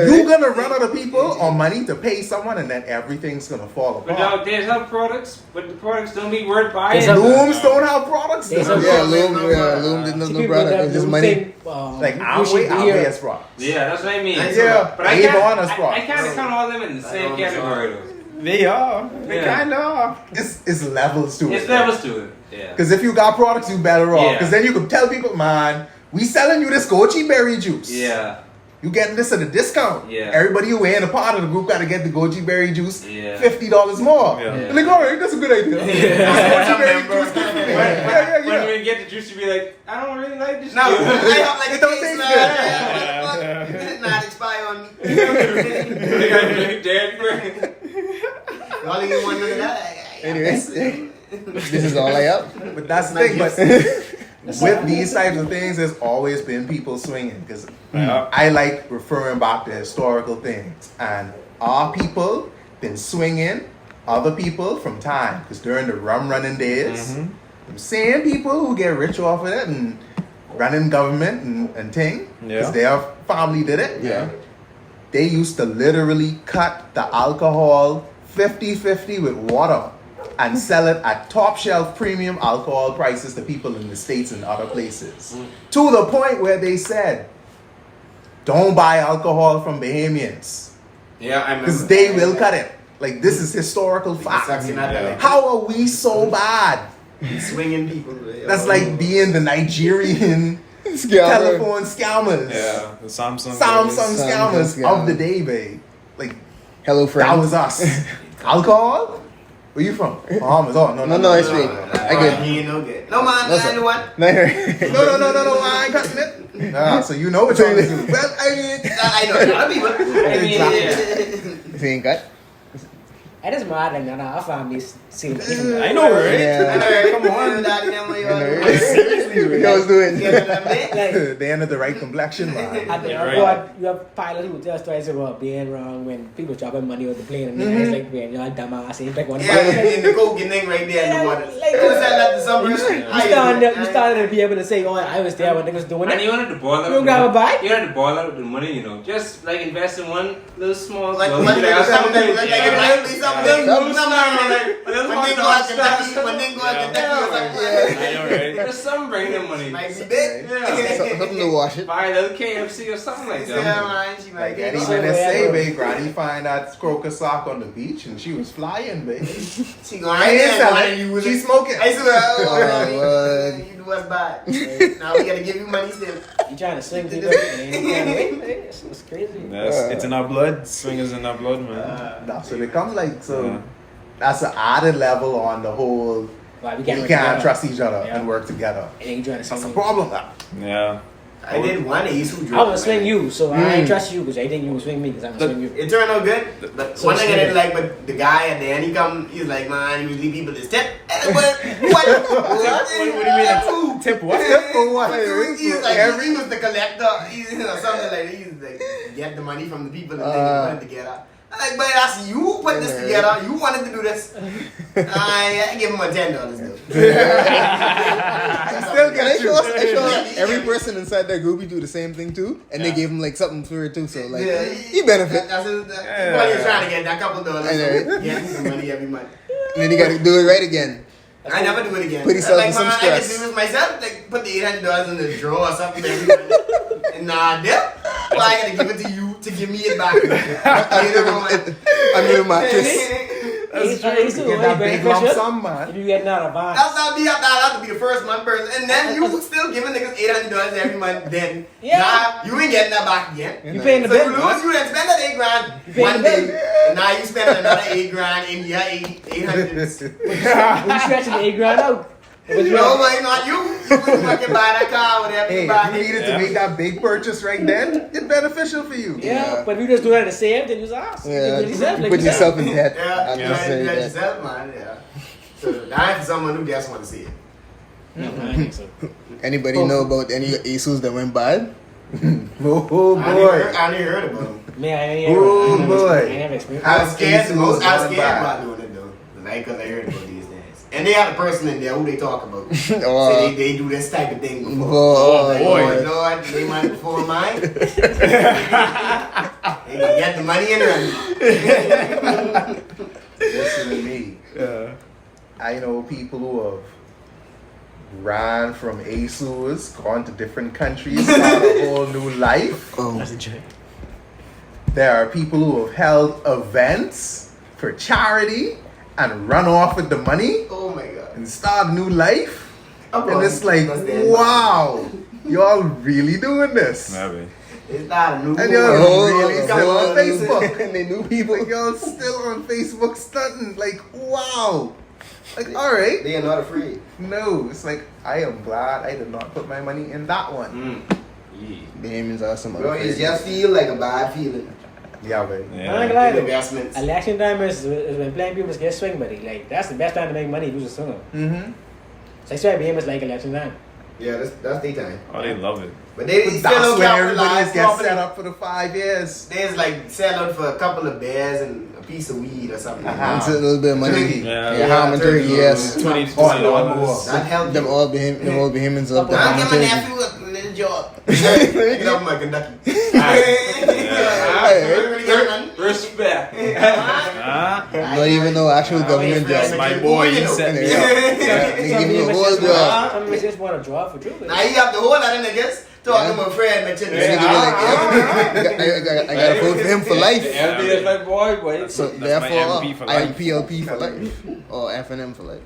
C: you're going to run out of people or money to pay someone, and then everything's going to fall apart.
F: But now they have products, but the products don't be worth buying.
C: Looms don't have products.
H: Loom didn't have no product. It was just money.
C: Like Amway has products.
F: Yeah, that's what I mean.
C: Yeah,
F: but I
C: Avon has
F: kind
C: products.
F: of count all them in the same category though.
A: They are. They
F: Yeah.
A: kind of are.
C: It's levels to it.
F: It's levels to it. Yeah.
C: Because if you got products, you better off.
F: Yeah.
C: Because then you could tell people, man, we selling you this goji berry juice.
F: Yeah.
C: You getting this at a discount.
F: Yeah.
C: Everybody who ain't a part of the group got to get the goji berry juice.
F: Yeah.
C: $50 more.
A: Yeah.
C: They're like, all right, that's a good idea. Goji berry juice, good for me.
F: When we get the juice, you be like, I don't really like this.
B: No, I
F: juice.
B: have like
C: It
B: a
C: don't
B: taste
C: taste
B: like,
C: good.
B: it did not expire on me.
F: They got really dead for
B: All of you want none of that.
H: Anyways, this is all I have.
C: But that's the thing. But with these types of things, there's always been people swinging. Because I like referring back to historical things. And our people been swinging other people from time. Because during the rum running days, them same people who get rich off of it and running government and thing, because their family did it.
H: Yeah.
C: They used to literally cut the alcohol 50-50 with water and sell it at top shelf premium alcohol prices to people in the States and other places. To the point where they said, don't buy alcohol from Bahamians.
B: Yeah, I remember.
C: Because they will cut it. Like, this is historical fact. How are we so bad?
B: Swinging people.
C: That's like being the Nigerian telephone scammers.
A: Yeah, the Samsung
C: scammers of the day, babe. Like,
H: Hello, friend.
C: that was us. Alcohol? Where you from? Bahamas. Oh,
H: No, it's me. I get.
B: He ain't no good. No, man,
H: No, sir.
B: anyone?
C: No, I ain't cutting it. Ah, so you know what you're going to do. Well, I mean,
B: I know a lot of people.
H: If you ain't got.
E: It is mad like that. Our families see the
A: I know, right?
H: Yeah.
B: Come on.
H: Seriously, what was doing?
C: they ended the right complexion, man.
E: At the
A: Yeah,
E: airport, you have pilots who tell stories about being wrong when people dropping money on the plane and it's like, man, you're a dumbass. It's like one
B: Yeah, in the coke thing right there in the water.
E: Like,
B: Who said that to some person?
E: you started to be able to say, oh, I was there when niggas doing
F: And
E: it.
F: you wanted to ball out.
E: You don't grab a bike?
F: You wanted to ball out with the money, you know. Just like invest in one little small.
B: Like,
F: little-
B: one
F: Yeah,
B: nigga something,
F: something.
B: like, it might be something.
A: I know, right?
F: There's some bringing money.
B: Might be big.
H: Something to wash it.
F: Buy a little KFC or something like
B: Yeah,
F: that.
B: man, she might
C: Like
B: be
C: Eddie
B: big.
C: Venice say, babe, Granny find that crocus sock on the beach and she was flying, babe.
B: She going right there and you was
C: She's smoking.
B: I swear,
H: Oh,
B: you do us bad. Now we gotta give you money still.
E: You trying to swing people and you can't wait. It's crazy.
A: It's in our blood. Swingers in our blood, man.
C: That's what it comes like. So
A: Yeah.
C: that's an added level on the whole.
E: Why we
C: You
E: can't
C: can't trust each other
E: Yeah.
C: and work together.
E: And you trying to
C: That's
E: swing
C: a
E: me.
C: problem.
A: Yeah.
B: I did one ace who
E: I
B: drove.
E: would swing you, so I ain't trust you because I think you would swing me because I'm gonna swing you.
B: It turned out good, but
E: So
B: one thing I didn't
E: stupid.
B: like, but the guy at the end, he's like, man, usually people just tip. What? What
A: do you mean? Tip what?
C: For what?
B: He was like, he was the collector, something like that. He's like, get the money from the people and then put it together. I'm like, but that's you put this together. You wanted to do this. I give him a $10 though.
C: Still
H: And I
C: get you.
H: saw every person inside that group, he do the same thing too, and they gave him like something for it too. So like, he benefit.
B: That's what he's trying to get, that couple dollars.
H: I know.
B: So get some money every month.
H: And then he got to do it right again.
B: I never do it again.
H: Put yourself
B: like,
H: in some
B: man, I can
H: stress.
B: do this myself. Like, put the $800 in the drawer or something every month. And dip. Well, I gotta give it to you to give me it back.
H: Under the mattress.
E: It's
C: You get that big lump sum, man.
E: If you get out of bond.
B: That's not me. That to be the first month person. And then you still giving niggas $800 every month. Then,
E: Yeah.
B: you ain't getting that back again.
E: You paying the
B: So
E: bill.
B: you lose, you done spend that $8 grand one
E: paying the
B: day. And now you spend another $8 in your 800.
E: When you stretching the $8 out. But you
B: No, man, not you. You fucking buy that car, whatever
C: Hey,
B: you buy.
C: if you needed to make that big purchase right then, it's beneficial for you.
E: Yeah, but if you just do that to save, then you ask.
H: Yeah,
E: You yourself, like
H: put
E: you said.
H: yourself in debt.
B: Yeah,
H: I'm
B: you
H: just saying
B: got
H: that.
B: yourself, man. Yeah. So that for someone who just want to see it.
E: No, I think so.
H: Anybody know about any ASUS that went bad?
C: Oh
B: I
C: boy.
B: ain't heard about them.
E: Me, I ain't
C: Oh,
E: I
C: boy.
E: never experienced.
B: I was scared.
C: Asus
B: I was
C: going
B: scared
C: bad.
B: about doing it though, like because I heard about these things. And they had a person in there who they talk about.
H: Oh,
B: Say they do this type of thing before.
H: Oh,
B: Like,
A: boy.
B: Lord, they might before mine. They can get the money and run.
C: Listen to me. I know people who have ran from ASUS, gone to different countries, started a whole new life.
E: That's a joke.
C: There are people who have held events for charity and run off with the money
B: Oh my god.
C: and start a new life.
B: I'm
C: And it's like,
B: that's the end.
C: wow, y'all really doing this.
A: Maybe.
B: It's not a new
C: And y'all
H: Oh,
C: really
H: oh,
C: still
H: oh,
C: on Facebook.
H: and they knew people.
C: Like y'all still on Facebook stunting. Like, wow. Like, alright.
B: They are not afraid.
C: No, it's like, I am glad I did not put my money in that one.
H: Bahamians are some
B: Bro,
H: other
B: it just feel like a bad feeling.
C: Yeah, babe.
E: I'm not
A: Yeah.
E: gonna lie though.
B: Investments.
E: Election time is when playing people get swing buddy. Like that's the best time to make money. You just swinger.
C: Mm-hmm.
E: So I swear BM is like election time.
B: Yeah, that's daytime.
A: Oh, they love it.
B: But they
C: But
B: still
C: that's
B: don't
C: when
B: capitalize
C: everybody gets
B: properly.
C: set up for the 5 years.
B: There's like sell out for a couple of bears and a piece of weed or something.
H: It's a little bit of money.
C: Turkey.
H: Yeah, ham and turkey, yes.
A: $20.
C: Oh, no more.
B: That helped
H: Them
B: you.
H: all Bahamians up there.
B: I'll
H: Ham
B: give
H: and
B: my
H: turkey.
B: nephew a little job. Get up my Kentucky.
F: Respect.
H: Not even no actual government job.
A: My boy, he set me up.
H: They give you a whole job.
E: Some niggas just want a job for true.
B: Now you have the whole lot of niggas talking to my friend, mention
H: Niggas be like, I gotta vote for him for life.
F: LB is my boy.
H: So
A: my
H: therefore,
A: MP for
H: I am
A: life.
H: PLP for life. Or FNM for life.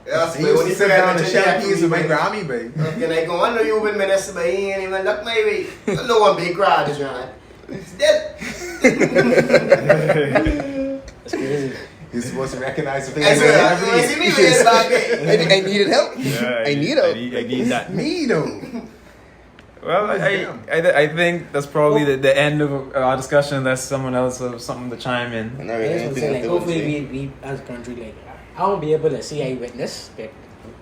B: Yes,
C: He
B: but when
C: used to
B: you
C: sit
B: say
C: down and
B: that,
C: share keys with my Grammy, baby.
B: Can I go on to you with minister, but he ain't even look my way. No one big crowd is right. It's dead.
E: That's crazy.
C: You're supposed to recognize the
B: I
C: face.
B: swear, you see me with about me.
H: I needed help.
A: Yeah,
H: I need help.
A: I need that.
C: Me though.
A: Well, I think that's probably the end of our discussion. Unless someone else has something to chime in.
H: And I
E: I
H: really
E: just want to
H: think
E: say, like,
H: that
E: hopefully we as a country, like, I want to be able to see a witness that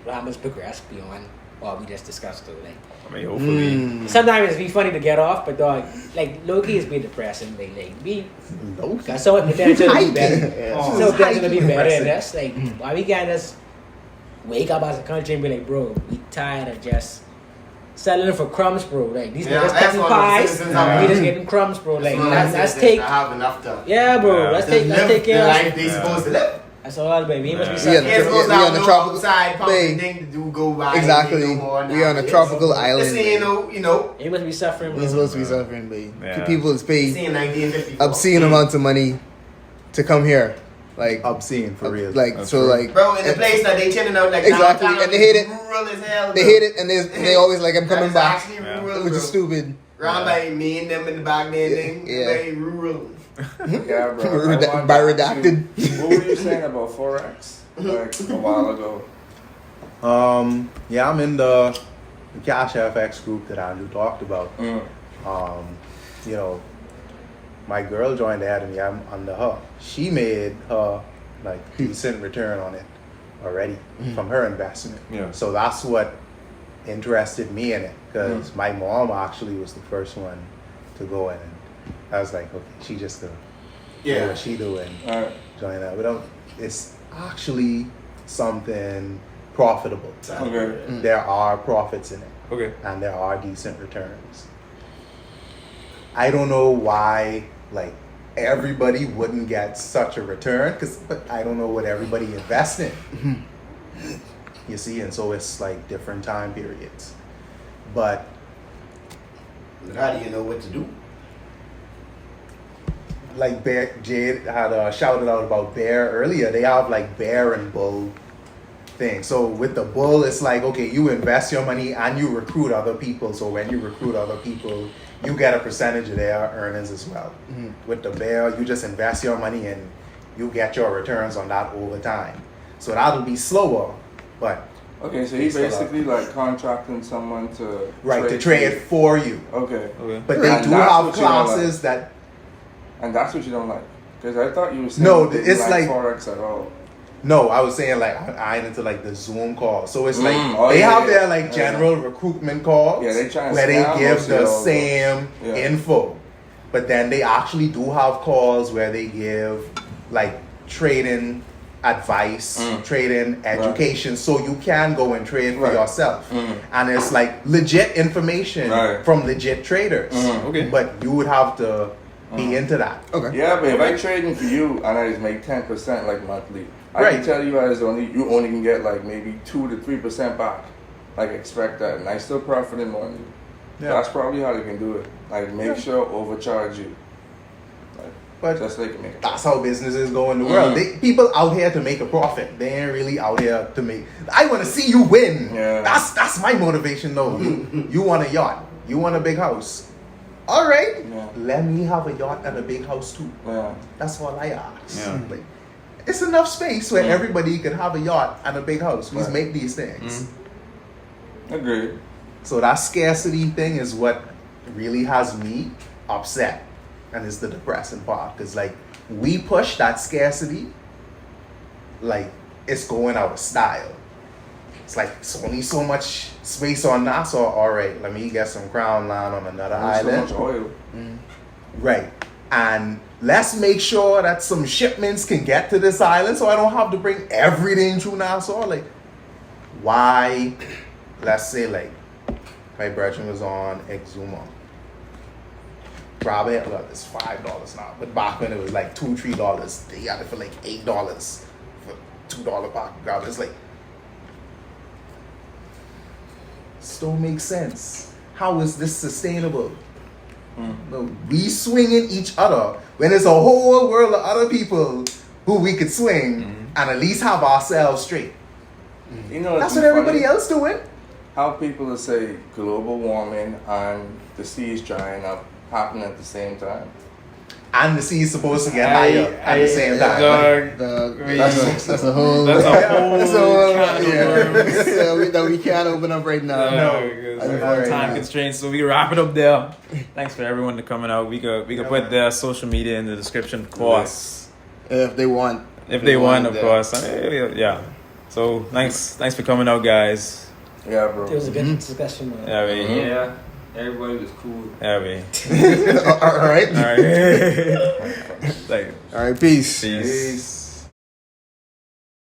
E: Bahamas progress beyond what we just discussed. Though, like,
A: I mean, hopefully.
E: sometimes it's be funny to get off, but dog, like, low-key is be depressing. Like we got so much potential to be better. So potential to be better than this. Like, why we can't just wake up as a country and be like, bro, we tired of just selling for crumbs, bro. Like, these
B: Yeah,
E: niggas
B: that's
E: cutting
B: one of the
E: pies,
B: citizens
E: we just getting crumbs, bro. Like, let's
B: I
E: take,
B: have enough to
E: yeah, bro.
A: Yeah.
E: Let's take care
B: the
E: of.
B: life they supposed to live.
E: That's all, baby. We must be
A: Yeah.
E: sucking.
B: They're supposed to
H: we
B: have
H: on the
B: no
H: tropical-
B: outside pumping
H: They-
B: thing to do go by.
H: Exactly.
B: No more
H: We on a
B: nowadays.
H: tropical island.
B: This ain't you know,
E: We must be suffering,
H: We're
E: bro.
H: supposed to be suffering, babe.
A: Yeah.
H: People is
B: this
H: paid
B: ain't 1954.
H: obscene amounts of money to come here. Like,
C: Obscene for real.
H: like
A: That's
H: so,
A: true.
H: like,
B: Bro, in the place that they chilling out like
H: Exactly,
B: downtown,
H: and they hate it.
B: Rural as hell.
H: they
B: bro.
H: hate it, and they always like, I'm
B: That
H: coming
B: is
H: back,
B: actually
A: Yeah.
B: rural,
H: which
B: bro.
H: is stupid.
B: Round by me and them in the back there, thing.
H: Yeah.
B: Very rural.
G: Yeah, bro. I want
H: By
G: back to-
H: redacted.
G: What were you saying about Forex? Like a while ago.
C: Yeah, I'm in the Cash FX group that Andrew talked about. You know, my girl joined the academy. I'm under her. She made her like decent return on it already from her investment.
A: Yeah.
C: So that's what interested me in it, because my mom actually was the first one to go in, and I was like, okay, she just do
B: Yeah.
C: what she doing,
G: Alright.
C: join that. But it's actually something profitable.
G: Okay.
C: There are profits in it,
A: Okay.
C: and there are decent returns. I don't know why like everybody wouldn't get such a return, but I don't know what everybody invests in. You see, and so it's like different time periods. But
B: But how do you know what to do?
C: like Jade had shouted out about bear earlier. They have like bear and bull thing. So with the bull, it's like, okay, you invest your money and you recruit other people. So when you recruit other people, you get a percentage of their earnings as well. With the bear, you just invest your money and you get your returns on that over time. So that'll be slower, but
G: Okay, so he's
C: Still up.
G: basically like contracting someone to
C: to trade for you.
G: Okay.
A: Okay.
C: But they
G: And
C: do
G: that's
C: have
G: what you don't like.
C: classes that
G: And that's what you don't like. Because I thought you were saying
C: No,
G: you didn't
C: it's like-
G: Forex at all.
C: No, I was saying like I ain't into like the Zoom call. So it's like
G: Oh,
C: they
G: yeah,
C: have their
G: yeah.
C: like
G: Yeah.
C: general recruitment calls
G: Yeah, they try and
C: where they
G: scam
C: give
G: most
C: the
G: of those.
C: same
G: Yeah.
C: info. But then they actually do have calls where they give like trading advice, trading education, so you can go and trade for
G: Right.
C: yourself. And it's like legit information
G: Right.
C: from legit traders.
A: Okay.
C: But you would have to be into that.
H: Okay.
G: Yeah, but if I trading for you and I just make 10% like monthly, I
C: Right.
G: can tell you you only can get like maybe 2 to 3% back. Like expect that, and I still profiting more than you.
C: Yeah.
G: That's probably how they can do it. Like make sure overcharge you. Like,
C: But
G: just so they can make it.
C: that's how businesses go in the world. People out here to make a profit. They ain't really out here to make. I want to see you win.
G: Yeah.
C: That's my motivation, though. You want a yacht. You want a big house. All right.
G: Yeah.
C: Let me have a yacht and a big house too.
G: Yeah.
C: That's all I ask.
A: Yeah.
C: Like, it's enough space where everybody can have a yacht and a big house. We
G: Right.
C: make these things.
G: Agreed.
C: So that scarcity thing is what really has me upset, and it's the depressing part, because like we push that scarcity like it's going out of style. It's like it's only so much space on Nassau. All right, let me get some crown land on another
G: There's so
C: island.
G: much oil.
C: Right. And let's make sure that some shipments can get to this island so I don't have to bring everything through Nassau. Like, why, let's say, like, My brethren was on Exuma. Grab it, look, it's $5 now. But back when it was like $2-3, they had it for like $8 for $2 pack. Grab it. It's like, this don't make sense. How is this sustainable? No, we swinging each other when there's a whole world of other people who we could swing and at least have ourselves straight.
G: You know,
C: That's what everybody else doing.
G: How people will say global warming and the seas drying up happen at the same time.
C: And the sea is supposed to get higher at the same time.
H: That's a whole.
A: That's a whole
H: that we can't open up right now.
A: Time constraints, so we can wrap it up there. Thanks for everyone to coming out. We could put their social media in the description, of course.
H: If they want.
A: If they want, of course. Yeah. So thanks for coming out, guys.
G: Yeah, bro.
E: It was a good discussion, man.
F: Yeah, everybody was cool.
A: All right.
H: All right.
A: All right.
H: All right. Peace.
A: Peace.